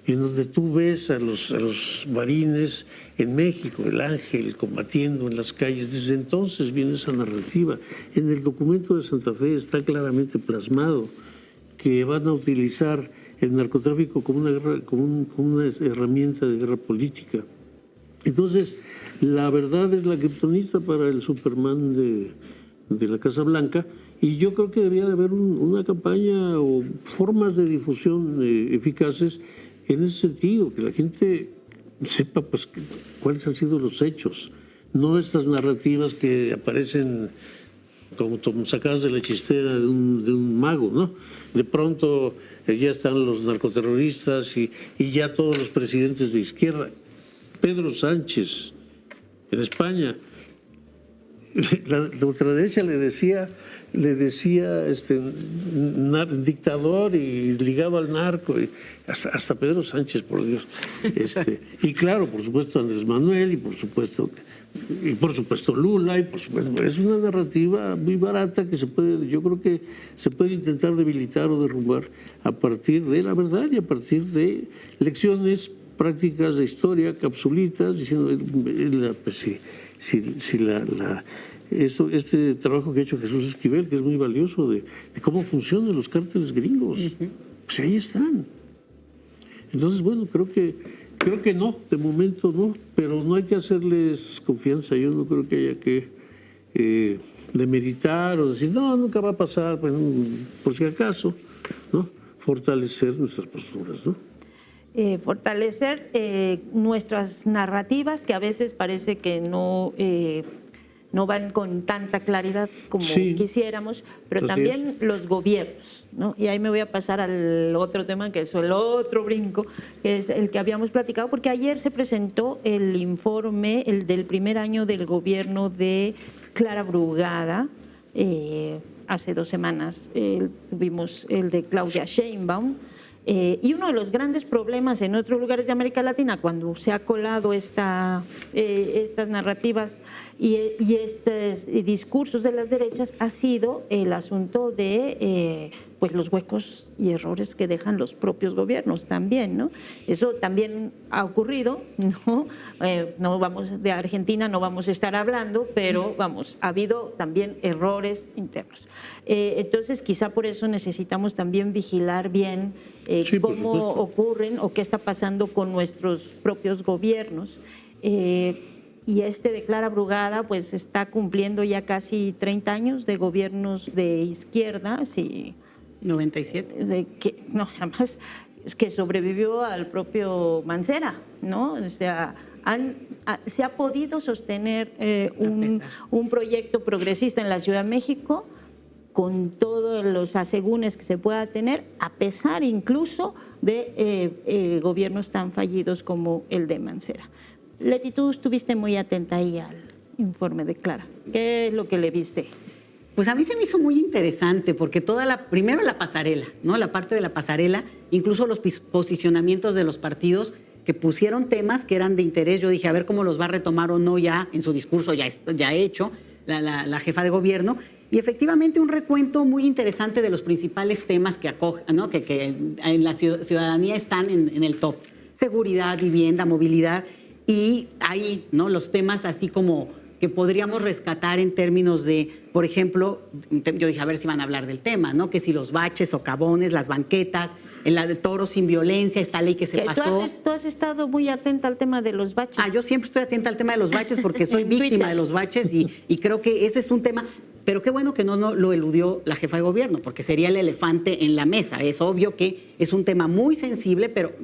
en donde tú ves a los marines en México, el Ángel, combatiendo en las calles. Desde entonces viene esa narrativa. En el documento de Santa Fe está claramente plasmado que van a utilizar el narcotráfico como una herramienta de guerra política. Entonces, la verdad es la kriptonita para el Superman de la Casa Blanca, y yo creo que debería de haber una campaña o formas de difusión eficaces en ese sentido, que la gente sepa pues cuáles han sido los hechos, no estas narrativas que aparecen como sacadas de la chistera de un mago, ¿no? De pronto ya están los narcoterroristas y ya todos los presidentes de izquierda. Pedro Sánchez, en España, la ultraderecha le decía dictador y ligado al narco, y hasta Pedro Sánchez, por Dios. Y claro, por supuesto Andrés Manuel, y por supuesto Lula, y por supuesto, es una narrativa muy barata que yo creo que se puede intentar debilitar o derrumbar a partir de la verdad y a partir de lecciones prácticas de historia, capsulitas, diciendo este trabajo que ha hecho Jesús Esquivel, que es muy valioso, de cómo funcionan los cárteles gringos. Pues ahí están. Entonces, bueno, creo que no, de momento no, pero no hay que hacerles confianza. Yo no creo que haya que demeritar o decir, no, nunca va a pasar, pues, por si acaso, ¿no? Fortalecer nuestras posturas, ¿no? Fortalecer nuestras narrativas, que a veces parece que no van con tanta claridad como quisiéramos, pero Así también los gobiernos, ¿no? Y ahí me voy a pasar al otro tema, que es el otro brinco, que es el que habíamos platicado, porque ayer se presentó el informe, el del primer año del gobierno de Clara Brugada. Hace 2 semanas tuvimos el de Claudia Sheinbaum. Y uno de los grandes problemas en otros lugares de América Latina, cuando se ha colado estas narrativas y estos discursos de las derechas, ha sido el asunto de pues los huecos y errores que dejan los propios gobiernos también, ¿no? Eso también ha ocurrido, ¿no? De Argentina no vamos a estar hablando, pero ha habido también errores internos. Entonces, quizá por eso necesitamos también vigilar bien cómo ocurren o qué está pasando con nuestros propios gobiernos. Y de Clara Brugada, pues está cumpliendo ya casi 30 años de gobiernos de izquierda, 97. Además, es que sobrevivió al propio Mancera, ¿no? O sea, se ha podido sostener un proyecto progresista en la Ciudad de México con todos los asegúnes que se pueda tener, a pesar incluso de gobiernos tan fallidos como el de Mancera. Leti, tú estuviste muy atenta ahí al informe de Clara. ¿Qué es lo que le viste? Pues a mí se me hizo muy interesante porque primero la pasarela, ¿no? La parte de la pasarela, incluso los posicionamientos de los partidos, que pusieron temas que eran de interés. Yo dije, a ver cómo los va a retomar o no ya en su discurso ya hecho la jefa de gobierno. Y efectivamente un recuento muy interesante de los principales temas que acogen, ¿no? que en la ciudadanía están en el top. Seguridad, vivienda, movilidad. Y ahí, ¿no? Los temas así como que podríamos rescatar en términos de, por ejemplo, yo dije, a ver si van a hablar del tema, ¿no? Que si los baches, socavones, las banquetas, la de toros sin violencia, esta ley que se pasó. Tú has estado muy atenta al tema de los baches. Yo siempre estoy atenta al tema de los baches porque soy En víctima Twitter. de los baches y creo que eso es un tema, pero qué bueno que no lo eludió la jefa de gobierno, porque sería el elefante en la mesa. Es obvio que es un tema muy sensible, pero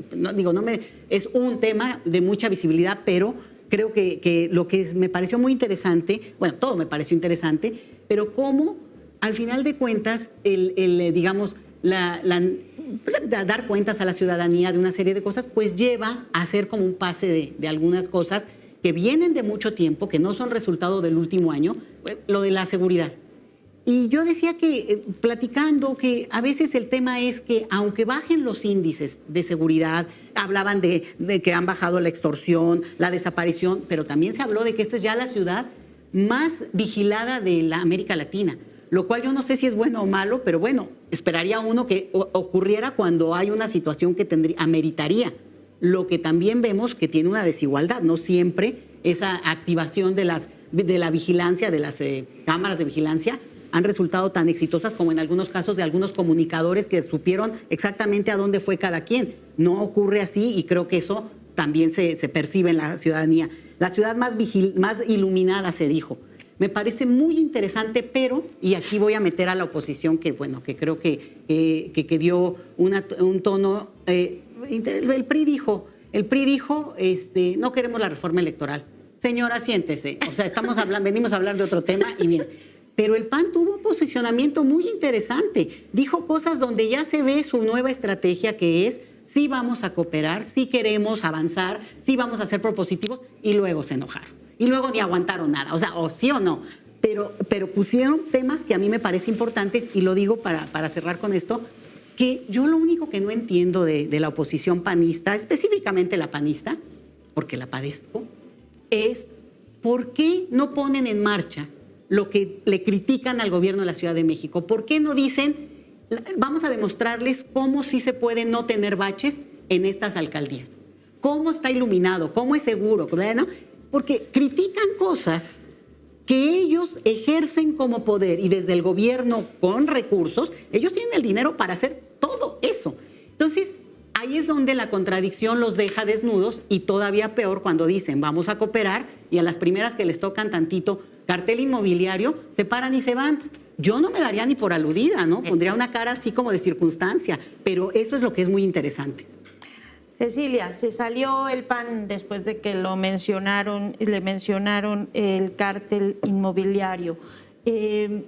es un tema de mucha visibilidad, pero creo que lo que me pareció muy interesante, bueno, todo me pareció interesante, pero cómo al final de cuentas digamos, dar cuentas a la ciudadanía de una serie de cosas, pues lleva a hacer como un pase de algunas cosas que vienen de mucho tiempo, que no son resultado del último año, lo de la seguridad. Y yo decía que, platicando, que a veces el tema es que aunque bajen los índices de seguridad, hablaban de que han bajado la extorsión, la desaparición, pero también se habló de que esta es ya la ciudad más vigilada de la América Latina, lo cual yo no sé si es bueno o malo, pero bueno, esperaría uno que ocurriera cuando hay una situación que ameritaría. Lo que también vemos que tiene una desigualdad, no siempre esa activación de la vigilancia, de las cámaras de vigilancia, han resultado tan exitosas como en algunos casos de algunos comunicadores que supieron exactamente a dónde fue cada quien. No ocurre así y creo que eso también se percibe en la ciudadanía. La ciudad más iluminada, se dijo. Me parece muy interesante, pero, y aquí voy a meter a la oposición que creo que dio un tono. El PRI dijo, no queremos la reforma electoral. Señora, siéntese. O sea, venimos a hablar de otro tema y bien. Pero el PAN tuvo un posicionamiento muy interesante. Dijo cosas donde ya se ve su nueva estrategia, que es sí vamos a cooperar, sí queremos avanzar, sí vamos a ser propositivos, y luego se enojaron. Y luego ni aguantaron nada, o sea, o sí o no. Pero pusieron temas que a mí me parecen importantes, y lo digo para cerrar con esto, que yo lo único que no entiendo de la oposición panista, específicamente la panista, porque la padezco, es por qué no ponen en marcha lo que le critican al gobierno de la Ciudad de México. ¿Por qué no dicen, vamos a demostrarles cómo sí se puede no tener baches en estas alcaldías? ¿Cómo está iluminado? ¿Cómo es seguro? ¿No? Porque critican cosas que ellos ejercen como poder, y desde el gobierno con recursos, ellos tienen el dinero para hacer todo eso. Entonces, ahí es donde la contradicción los deja desnudos, y todavía peor cuando dicen vamos a cooperar y a las primeras que les tocan tantito cartel inmobiliario, se paran y se van. Yo no me daría ni por aludida, ¿no? Pondría una cara así como de circunstancia, pero eso es lo que es muy interesante. Cecilia, se salió el PAN después de que le mencionaron el cártel inmobiliario. Y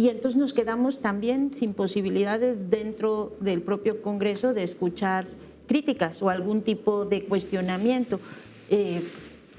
entonces nos quedamos también sin posibilidades dentro del propio Congreso de escuchar críticas o algún tipo de cuestionamiento.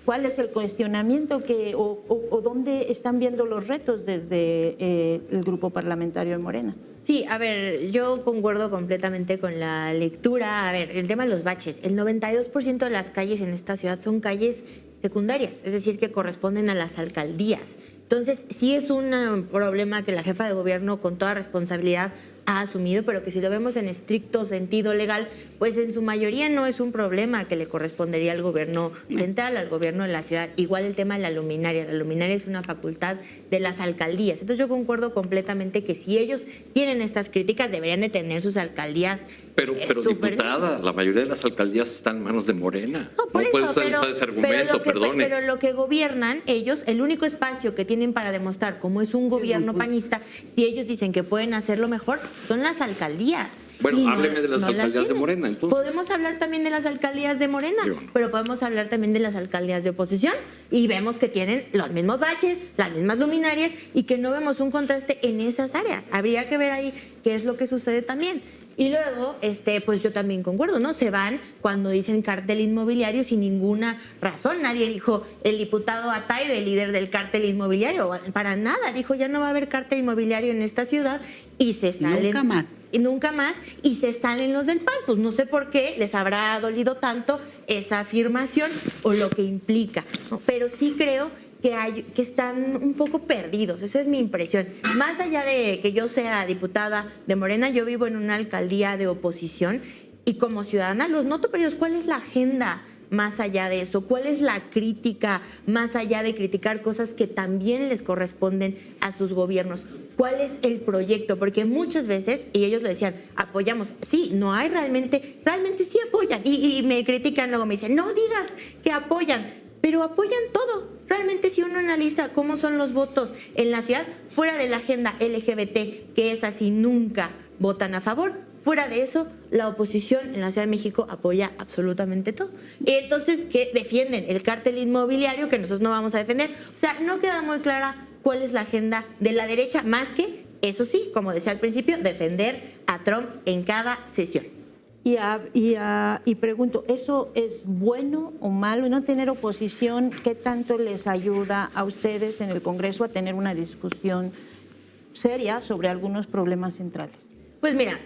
¿Cuál es el cuestionamiento o dónde están viendo los retos desde el grupo parlamentario de Morena? Sí, a ver, yo concuerdo completamente con la lectura. A ver, el tema de los baches. El 92% de las calles en esta ciudad son calles secundarias, es decir, que corresponden a las alcaldías. Entonces, sí es un problema que la jefa de gobierno con toda responsabilidad ha asumido, pero que si lo vemos en estricto sentido legal, pues en su mayoría no es un problema que le correspondería al gobierno central, al gobierno de la ciudad. Igual el tema de la luminaria es una facultad de las alcaldías. Entonces yo concuerdo completamente que si ellos tienen estas críticas, deberían de tener sus alcaldías. Pero diputada, la mayoría de las alcaldías están en manos de Morena. No puede usted usar ese argumento, perdone. Pero lo que gobiernan ellos, el único espacio que tienen para demostrar cómo es un gobierno panista, si ellos dicen que pueden hacerlo mejor, son las alcaldías. Bueno, hábleme de las alcaldías de Morena, entonces. Podemos hablar también de las alcaldías de Morena, pero podemos hablar también de las alcaldías de oposición, y vemos que tienen los mismos baches, las mismas luminarias, y que no vemos un contraste en esas áreas. Habría que ver ahí qué es lo que sucede también. Y luego, pues yo también concuerdo, ¿no? Se van cuando dicen cártel inmobiliario sin ninguna razón. Nadie dijo el diputado Ataide, el líder del cártel inmobiliario, para nada. Dijo ya no va a haber cártel inmobiliario en esta ciudad, y se salen. Nunca más. y nunca más, y se salen los del PAN. Pues no sé por qué les habrá dolido tanto esa afirmación o lo que implica, ¿no? Pero sí creo que están un poco perdidos, esa es mi impresión. Más allá de que yo sea diputada de Morena, yo vivo en una alcaldía de oposición y como ciudadana los noto perdidos. ¿Cuál es la agenda más allá de eso? ¿Cuál es la crítica más allá de criticar cosas que también les corresponden a sus gobiernos? ¿Cuál es el proyecto? Porque muchas veces, y ellos lo decían, apoyamos. Sí, no hay realmente sí apoyan. Y me critican, luego me dicen, no digas que apoyan, pero apoyan todo. Realmente si uno analiza cómo son los votos en la ciudad, fuera de la agenda LGBT, que es así, nunca votan a favor. Fuera de eso, la oposición en la Ciudad de México apoya absolutamente todo. Entonces, ¿qué defienden? El cártel inmobiliario, que nosotros no vamos a defender. O sea, no queda muy clara cuál es la agenda de la derecha, más que, eso sí, como decía al principio, defender a Trump en cada sesión. Y pregunto, ¿eso es bueno o malo? No tener oposición, ¿qué tanto les ayuda a ustedes en el Congreso a tener una discusión seria sobre algunos problemas centrales? Pues mira,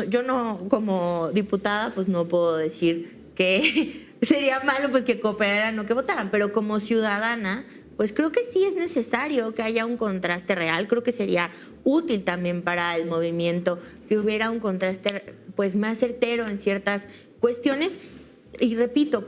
yo no, como diputada, pues no puedo decir que sería malo pues que cooperaran o que votaran, pero como ciudadana, pues creo que sí es necesario que haya un contraste real. Creo que sería útil también para el movimiento que hubiera un contraste pues más certero en ciertas cuestiones. Y repito,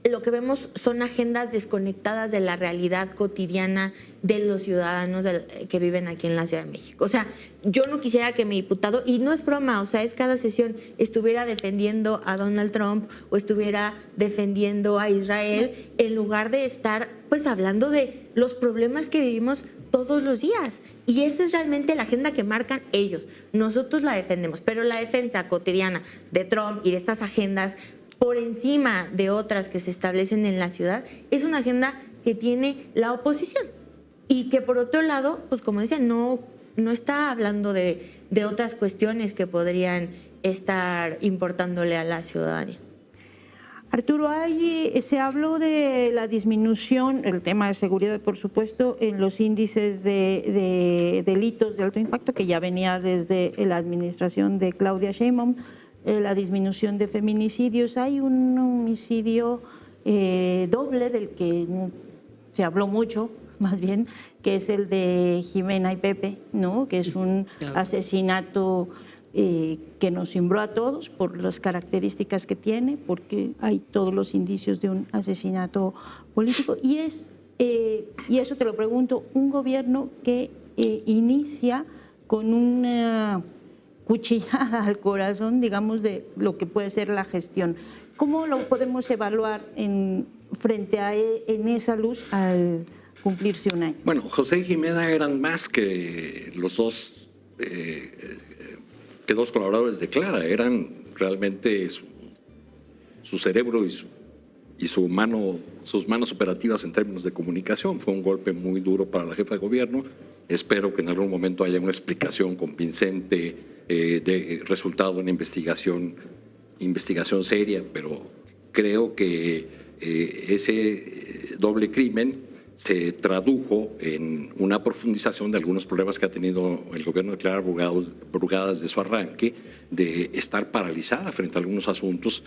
lo que vemos son agendas desconectadas de la realidad cotidiana de los ciudadanos que viven aquí en la Ciudad de México. O sea, yo no quisiera que mi diputado, y no es broma, o sea, es cada sesión, estuviera defendiendo a Donald Trump o estuviera defendiendo a Israel, en lugar de estar pues hablando de los problemas que vivimos todos los días. Y esa es realmente la agenda que marcan ellos. Nosotros la defendemos, pero la defensa cotidiana de Trump y de estas agendas por encima de otras que se establecen en la ciudad, es una agenda que tiene la oposición y que por otro lado, pues como decía, no está hablando de otras cuestiones que podrían estar importándole a la ciudadanía. Arturo, se habló de la disminución, el tema de seguridad, por supuesto, en los índices de delitos de alto impacto, que ya venía desde la administración de Claudia Sheinbaum, la disminución de feminicidios. Hay un homicidio doble del que se habló mucho, más bien, que es el de Jimena y Pepe, ¿no? Que es un asesinato que nos cimbró a todos por las características que tiene, porque hay todos los indicios de un asesinato político. Y eso te lo pregunto, un gobierno que inicia con una cuchillada al corazón, digamos, de lo que puede ser la gestión. ¿Cómo lo podemos evaluar en esa luz al cumplirse un año? Bueno, José y Jimena eran más que los dos colaboradores de Clara, eran realmente su cerebro y sus manos operativas en términos de comunicación. Fue un golpe muy duro para la jefa de gobierno. Espero que en algún momento haya una explicación convincente de resultado de una investigación seria, pero creo que ese doble crimen se tradujo en una profundización de algunos problemas que ha tenido el gobierno de Clara Brugada desde su arranque, de estar paralizada frente a algunos asuntos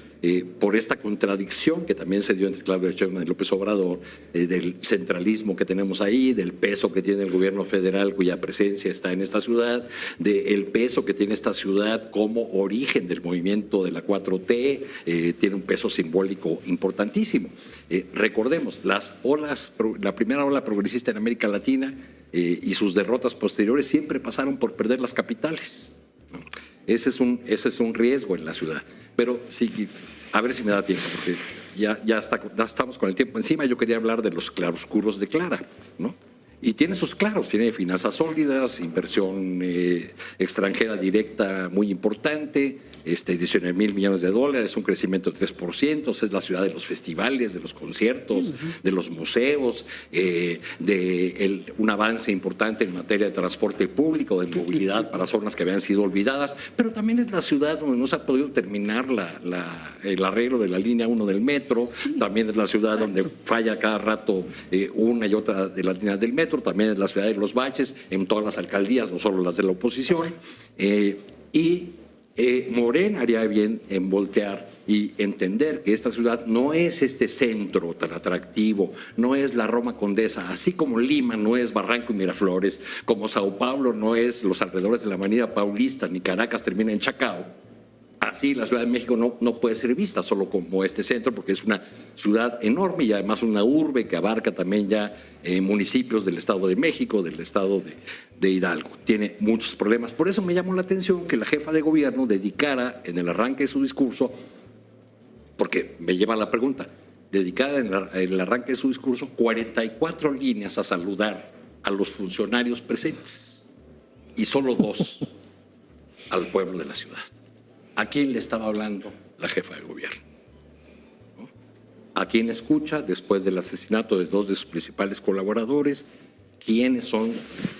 por esta contradicción que también se dio entre Claudia Sheinbaum y López Obrador, del centralismo que tenemos ahí, del peso que tiene el gobierno federal cuya presencia está en esta ciudad, del peso que tiene esta ciudad como origen del movimiento de la 4T, tiene un peso simbólico importantísimo. Recordemos, la primera ola progresista en América Latina y sus derrotas posteriores siempre pasaron por perder las capitales, ¿no? Ese es un riesgo en la ciudad. Pero sí, a ver si me da tiempo, porque ya estamos con el tiempo encima. Yo quería hablar de los claroscuros de Clara, ¿no? Y tiene sus claros, tiene finanzas sólidas, inversión extranjera directa muy importante, 19,000 millones de dólares, un crecimiento de 3%, es la ciudad de los festivales, de los conciertos, de los museos, un avance importante en materia de transporte público, de movilidad para zonas que habían sido olvidadas, pero también es la ciudad donde no se ha podido terminar el arreglo de la línea 1 del metro, también es la ciudad donde falla cada rato una y otra de las líneas del metro, también es la ciudad de los baches en todas las alcaldías, no solo las de la oposición, y Morena haría bien en voltear y entender que esta ciudad no es este centro tan atractivo, no es la Roma Condesa, así como Lima no es Barranco y Miraflores, como Sao Paulo no es los alrededores de la Avenida Paulista, ni Caracas termina en Chacao. Así la Ciudad de México no puede ser vista solo como este centro, porque es una ciudad enorme y además una urbe que abarca también ya municipios del Estado de México, del Estado de Hidalgo. Tiene muchos problemas. Por eso me llamó la atención que la jefa de gobierno dedicara en el arranque de su discurso, porque me lleva a la pregunta, dedicara en el arranque de su discurso 44 líneas a saludar a los funcionarios presentes y solo 2 al pueblo de la ciudad. ¿A quién le estaba hablando la jefa de gobierno? ¿No? ¿A quién escucha después del asesinato de 2 de sus principales colaboradores? ¿Quiénes son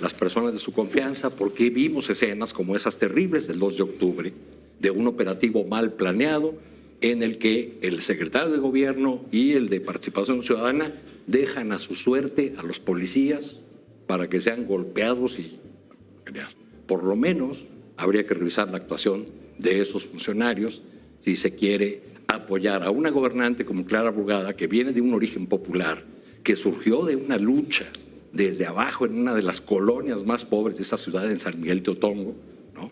las personas de su confianza? ¿Por qué vimos escenas como esas terribles del 2 de octubre de un operativo mal planeado en el que el secretario de gobierno y el de participación ciudadana dejan a su suerte a los policías para que sean golpeados? Y por lo menos habría que revisar la actuación de esos funcionarios si se quiere apoyar a una gobernante como Clara Brugada, que viene de un origen popular, que surgió de una lucha desde abajo en una de las colonias más pobres de esta ciudad, en San Miguel Teotongo, ¿no?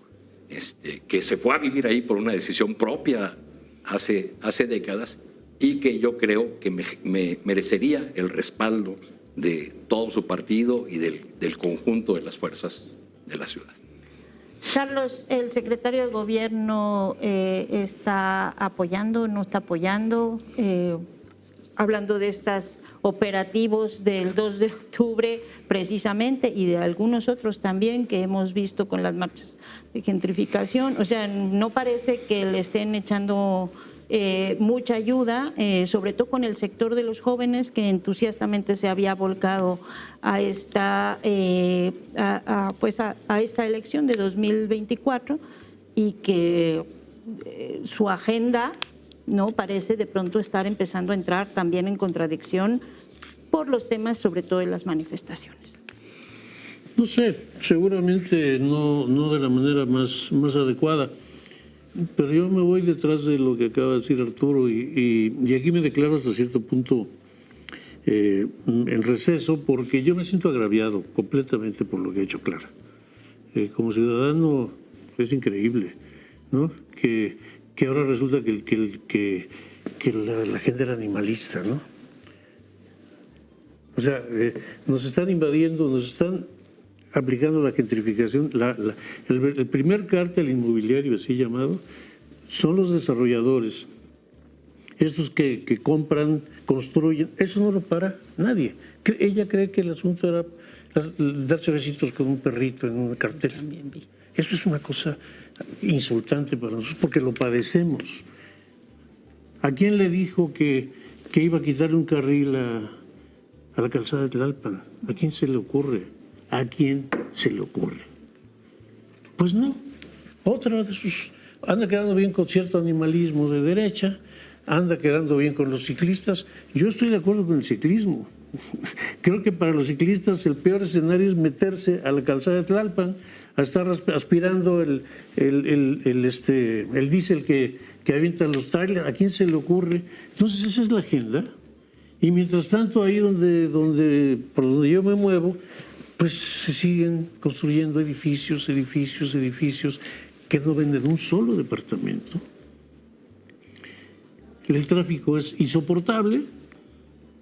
Que se fue a vivir ahí por una decisión propia hace décadas y que yo creo que me merecería el respaldo de todo su partido y del conjunto de las fuerzas de la ciudad. Carlos, ¿el secretario de Gobierno está apoyando, no está apoyando? Hablando de estos operativos del 2 de octubre precisamente y de algunos otros también que hemos visto con las marchas de gentrificación. O sea, no parece que le estén echando mucha ayuda, sobre todo con el sector de los jóvenes que entusiastamente se había volcado a esta, a esta elección de 2024 y que su agenda no parece de pronto estar empezando a entrar también en contradicción por los temas, sobre todo de las manifestaciones. No sé, seguramente no de la manera más adecuada. Pero yo me voy detrás de lo que acaba de decir Arturo y aquí me declaro hasta cierto punto en receso, porque yo me siento agraviado completamente por lo que ha hecho Clara. Como ciudadano es increíble, ¿no? Que ahora resulta que la gente era animalista, ¿no? O sea, nos están invadiendo, nos están aplicando la gentrificación. El primer cártel inmobiliario, así llamado, son los desarrolladores. Estos que compran, construyen. Eso no lo para nadie. Ella cree que el asunto era darse besitos con un perrito en un cartel. Eso es una cosa insultante para nosotros porque lo padecemos. ¿A quién le dijo que iba a quitarle un carril a la calzada de Tlalpan? ¿A quién se le ocurre? ¿A quién se le ocurre? Pues no. Otra de sus... Anda quedando bien con cierto animalismo de derecha, anda quedando bien con los ciclistas. Yo estoy de acuerdo con el ciclismo. Creo que para los ciclistas el peor escenario es meterse a la calzada de Tlalpan, a estar aspirando el diésel que avientan los trailers. ¿A quién se le ocurre? Entonces esa es la agenda. Y mientras tanto ahí por donde yo me muevo, pues se siguen construyendo edificios que no venden un solo departamento. El tráfico es insoportable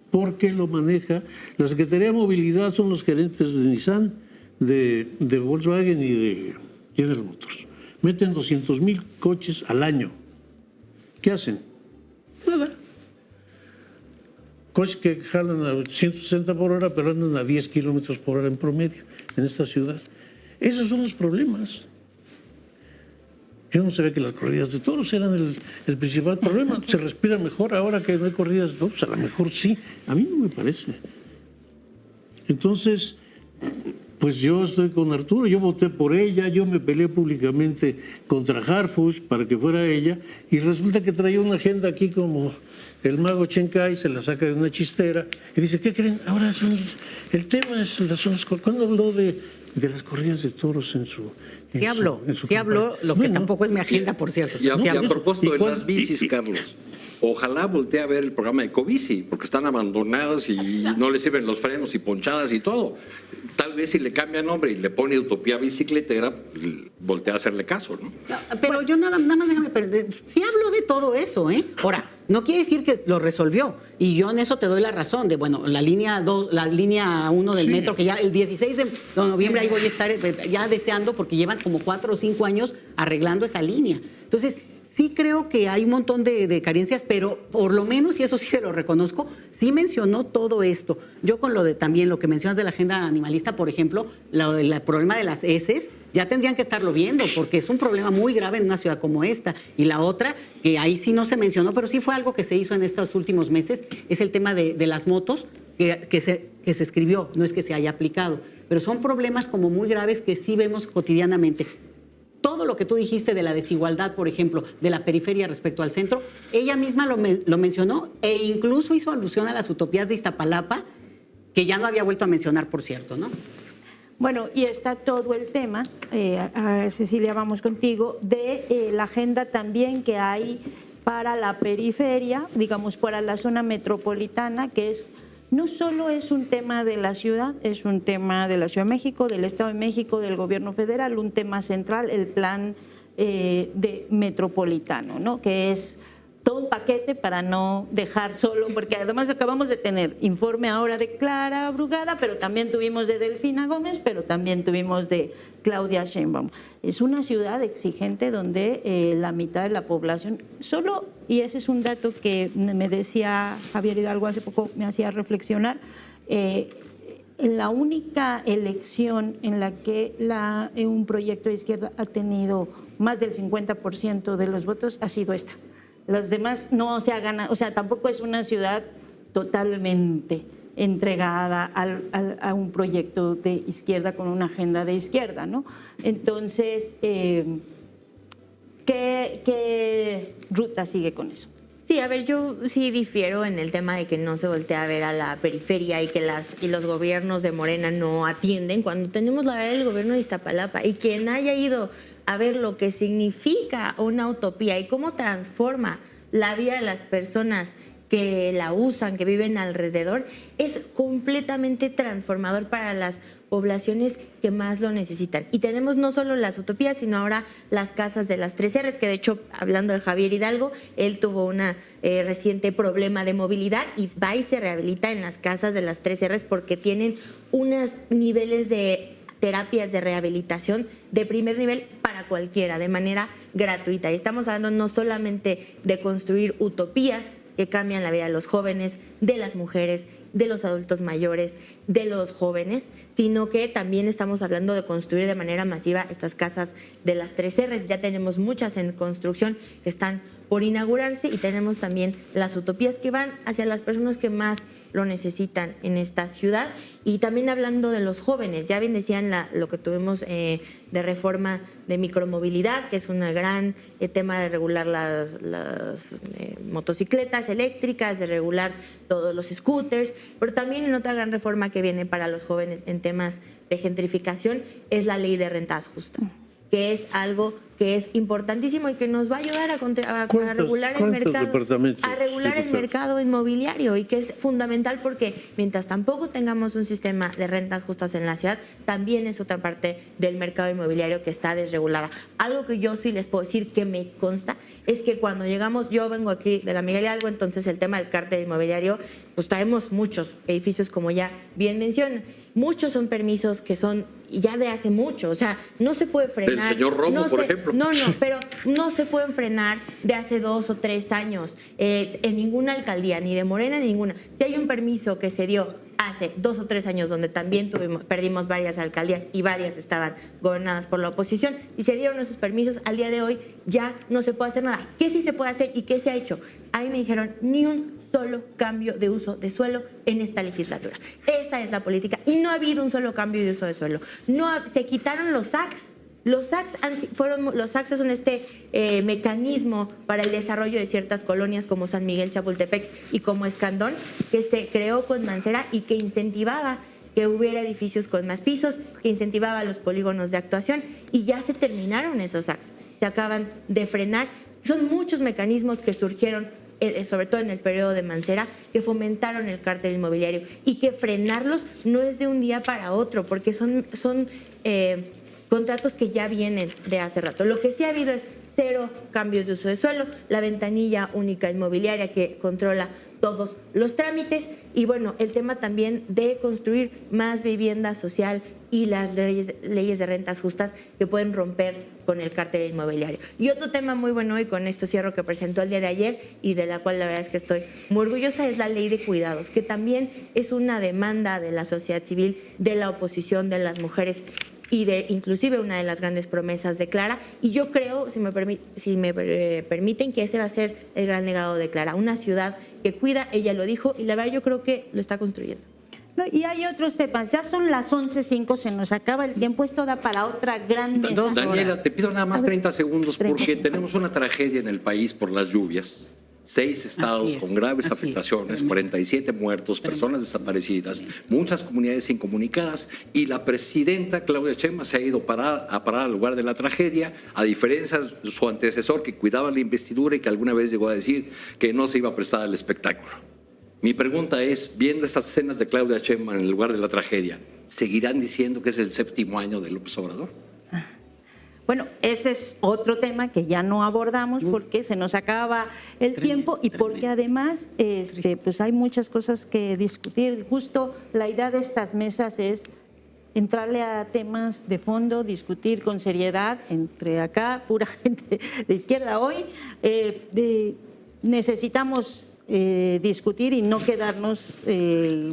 porque lo maneja la Secretaría de Movilidad, son los gerentes de Nissan, de Volkswagen y de General Motors. Meten 200,000 coches al año. ¿Qué hacen? Nada. Coches que jalan a 160 por hora, pero andan a 10 kilómetros por hora en promedio en esta ciudad. Esos son los problemas. Yo no sabía que las corridas de toros eran el principal problema. ¿Se respira mejor ahora que no hay corridas de toros? A lo mejor sí. A mí no me parece. Entonces, pues yo estoy con Arturo. Yo voté por ella. Yo me peleé públicamente contra Harfuch para que fuera ella. Y resulta que traía una agenda aquí como el mago Chencay, se la saca de una chistera y dice, ¿qué creen? Ahora el tema es las zonas. ¿Cuándo habló de de las corridas de toros en su... Sí habló, lo que Bueno, tampoco es mi agenda, por cierto. Y a, Sí y a habló. propósito de ¿Y las bicis, Carlos, ojalá voltee a ver el programa de Cobici, porque están abandonadas y no le sirven los frenos y ponchadas y todo. Tal vez si le cambia nombre y le pone Utopía Bicicletera, voltea a hacerle caso, ¿no? No, pero yo nada más déjame perder. Sí habló de todo eso, ¿eh? Ahora, no quiere decir que lo resolvió. Y yo en eso te doy la razón. De bueno, la línea 1 del metro, que ya el 16 de noviembre ahí voy a estar ya deseando, porque llevan como 4 o 5 años arreglando esa línea. Entonces, sí creo que hay un montón de carencias, pero por lo menos, y eso sí se lo reconozco, sí mencionó todo esto. Yo con lo de también lo que mencionas de la agenda animalista, por ejemplo, el problema de las heces, ya tendrían que estarlo viendo, porque es un problema muy grave en una ciudad como esta. Y la otra, que ahí sí no se mencionó, pero sí fue algo que se hizo en estos últimos meses, es el tema de las motos, que se escribió, no es que se haya aplicado. Pero son problemas como muy graves que sí vemos cotidianamente. Todo lo que tú dijiste de la desigualdad, por ejemplo, de la periferia respecto al centro, ella misma lo mencionó e incluso hizo alusión a las utopías de Iztapalapa, que ya no había vuelto a mencionar, por cierto, ¿no? Bueno, y está todo el tema, Cecilia, vamos contigo, de la agenda también que hay para la periferia, digamos, para la zona metropolitana, que es no solo es un tema de la ciudad, es un tema de la Ciudad de México, del Estado de México, del Gobierno federal, un tema central, el plan de metropolitano, ¿no? Que es todo un paquete para no dejar solo, porque además acabamos de tener informe ahora de Clara Brugada, pero también tuvimos de Delfina Gómez, pero también tuvimos de Claudia Sheinbaum. Es una ciudad exigente donde la mitad de la población, solo, y ese es un dato que me decía Javier Hidalgo hace poco, me hacía reflexionar, en la única elección en la que un proyecto de izquierda ha tenido más del 50% de los votos ha sido esta. Las demás no se ha ganado, o sea, tampoco es una ciudad totalmente entregada a un proyecto de izquierda con una agenda de izquierda, ¿no? Entonces, ¿qué ruta sigue con eso? Sí, a ver, yo sí difiero en el tema de que no se voltea a ver a la periferia y que los gobiernos de Morena no atienden. Cuando tenemos la verdad del gobierno de Iztapalapa y quien haya ido a ver lo que significa una utopía y cómo transforma la vida de las personas que la usan, que viven alrededor, es completamente transformador para las poblaciones que más lo necesitan. Y tenemos no solo las utopías, sino ahora las casas de las 3 R's, que de hecho, hablando de Javier Hidalgo, él tuvo un reciente problema de movilidad y va y se rehabilita en las casas de las 3 R's porque tienen unos niveles de terapias de rehabilitación de primer nivel para cualquiera, de manera gratuita. Y estamos hablando no solamente de construir utopías que cambian la vida de los jóvenes, de las mujeres, de los adultos mayores, de los jóvenes, sino que también estamos hablando de construir de manera masiva estas casas de las 3 R's. Ya tenemos muchas en construcción que están por inaugurarse y tenemos también las utopías que van hacia las personas que más lo necesitan en esta ciudad. Y también hablando de los jóvenes, ya bien decían lo que tuvimos de reforma de micromovilidad, que es un gran tema de regular las motocicletas eléctricas, de regular todos los scooters, pero también en otra gran reforma que viene para los jóvenes en temas de gentrificación es la ley de rentas justas, que es algo que es importantísimo y que nos va a ayudar a regular el mercado inmobiliario, y que es fundamental porque mientras tampoco tengamos un sistema de rentas justas en la ciudad, también es otra parte del mercado inmobiliario que está desregulada. Algo que yo sí les puedo decir que me consta es que cuando llegamos, yo vengo aquí de la Miguel Hidalgo, entonces el tema del cártel inmobiliario, pues traemos muchos edificios, como ya bien mencionan. Muchos son permisos que son ya de hace mucho, o sea, no se puede frenar. El señor Romo, por ejemplo. No, pero no se pueden frenar de hace 2 o 3 años en ninguna alcaldía, ni de Morena, ni ninguna. Si hay un permiso que se dio hace 2 o 3 años, donde también perdimos varias alcaldías y varias estaban gobernadas por la oposición, y se dieron esos permisos, al día de hoy ya no se puede hacer nada. ¿Qué sí se puede hacer y qué se ha hecho? A mí me dijeron, ni un solo cambio de uso de suelo en esta legislatura. Esa es la política y no ha habido un solo cambio de uso de suelo. Se quitaron los SACs. Los SACs son mecanismo para el desarrollo de ciertas colonias como San Miguel Chapultepec y como Escandón, que se creó con Mancera y que incentivaba que hubiera edificios con más pisos, que incentivaba los polígonos de actuación, y ya se terminaron esos actos, se acaban de frenar. Son muchos mecanismos que surgieron, sobre todo en el periodo de Mancera, que fomentaron el cártel inmobiliario, y que frenarlos no es de un día para otro, porque son contratos que ya vienen de hace rato. Lo que sí ha habido es 0 cambios de uso de suelo, la ventanilla única inmobiliaria que controla todos los trámites, y bueno, el tema también de construir más vivienda social y las leyes de rentas justas que pueden romper con el cártel inmobiliario. Y otro tema muy bueno, y con esto cierro, que presentó el día de ayer y de la cual la verdad es que estoy muy orgullosa, es la ley de cuidados, que también es una demanda de la sociedad civil, de la oposición, de las mujeres, y de inclusive una de las grandes promesas de Clara. Y yo creo, si me permiten, que ese va a ser el gran legado de Clara, una ciudad que cuida, ella lo dijo, y la verdad yo creo que lo está construyendo. No, y hay otros temas, ya son las 11:05, se nos acaba el tiempo, esto da para otra gran mesa. Daniela, te pido nada más 30 segundos 30. porque tenemos una tragedia en el país por las lluvias. 6 estados con graves afectaciones, 47 muertos, personas desaparecidas, muchas comunidades incomunicadas, y la presidenta Claudia Sheinbaum se ha ido a parar al lugar de la tragedia, a diferencia de su antecesor, que cuidaba la investidura y que alguna vez llegó a decir que no se iba a prestar al espectáculo. Mi pregunta es, viendo estas escenas de Claudia Sheinbaum en el lugar de la tragedia, ¿seguirán diciendo que es el 7º año de López Obrador? Bueno, ese es otro tema que ya no abordamos porque se nos acaba el tiempo, y porque además pues hay muchas cosas que discutir. Justo la idea de estas mesas es entrarle a temas de fondo, discutir con seriedad entre acá, pura gente de izquierda. Hoy necesitamos discutir y no quedarnos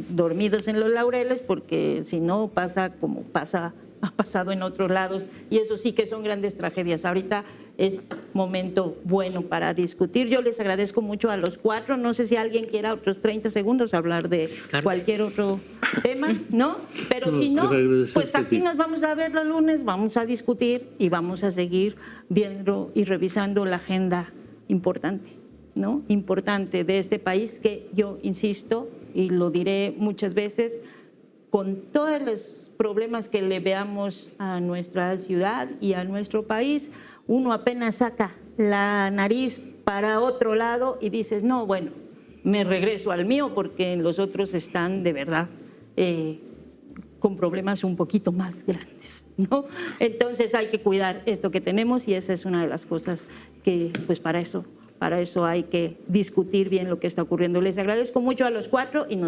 dormidos en los laureles, porque si no pasa como ha pasado en otros lados, y eso sí que son grandes tragedias. Ahorita es momento bueno para discutir. Yo les agradezco mucho a los 4. No sé si alguien quiera otros 30 segundos hablar de cualquier otro tema, ¿no? Pero si no, pues aquí nos vamos a ver los lunes, vamos a discutir y vamos a seguir viendo y revisando la agenda importante, ¿no? Importante de este país, que yo insisto y lo diré muchas veces, con todos los problemas que le veamos a nuestra ciudad y a nuestro país, uno apenas saca la nariz para otro lado y dices, no, bueno, me regreso al mío, porque los otros están de verdad con problemas un poquito más grandes, ¿no? Entonces hay que cuidar esto que tenemos, y esa es una de las cosas que, pues para eso hay que discutir bien lo que está ocurriendo. Les agradezco mucho a los 4 y nos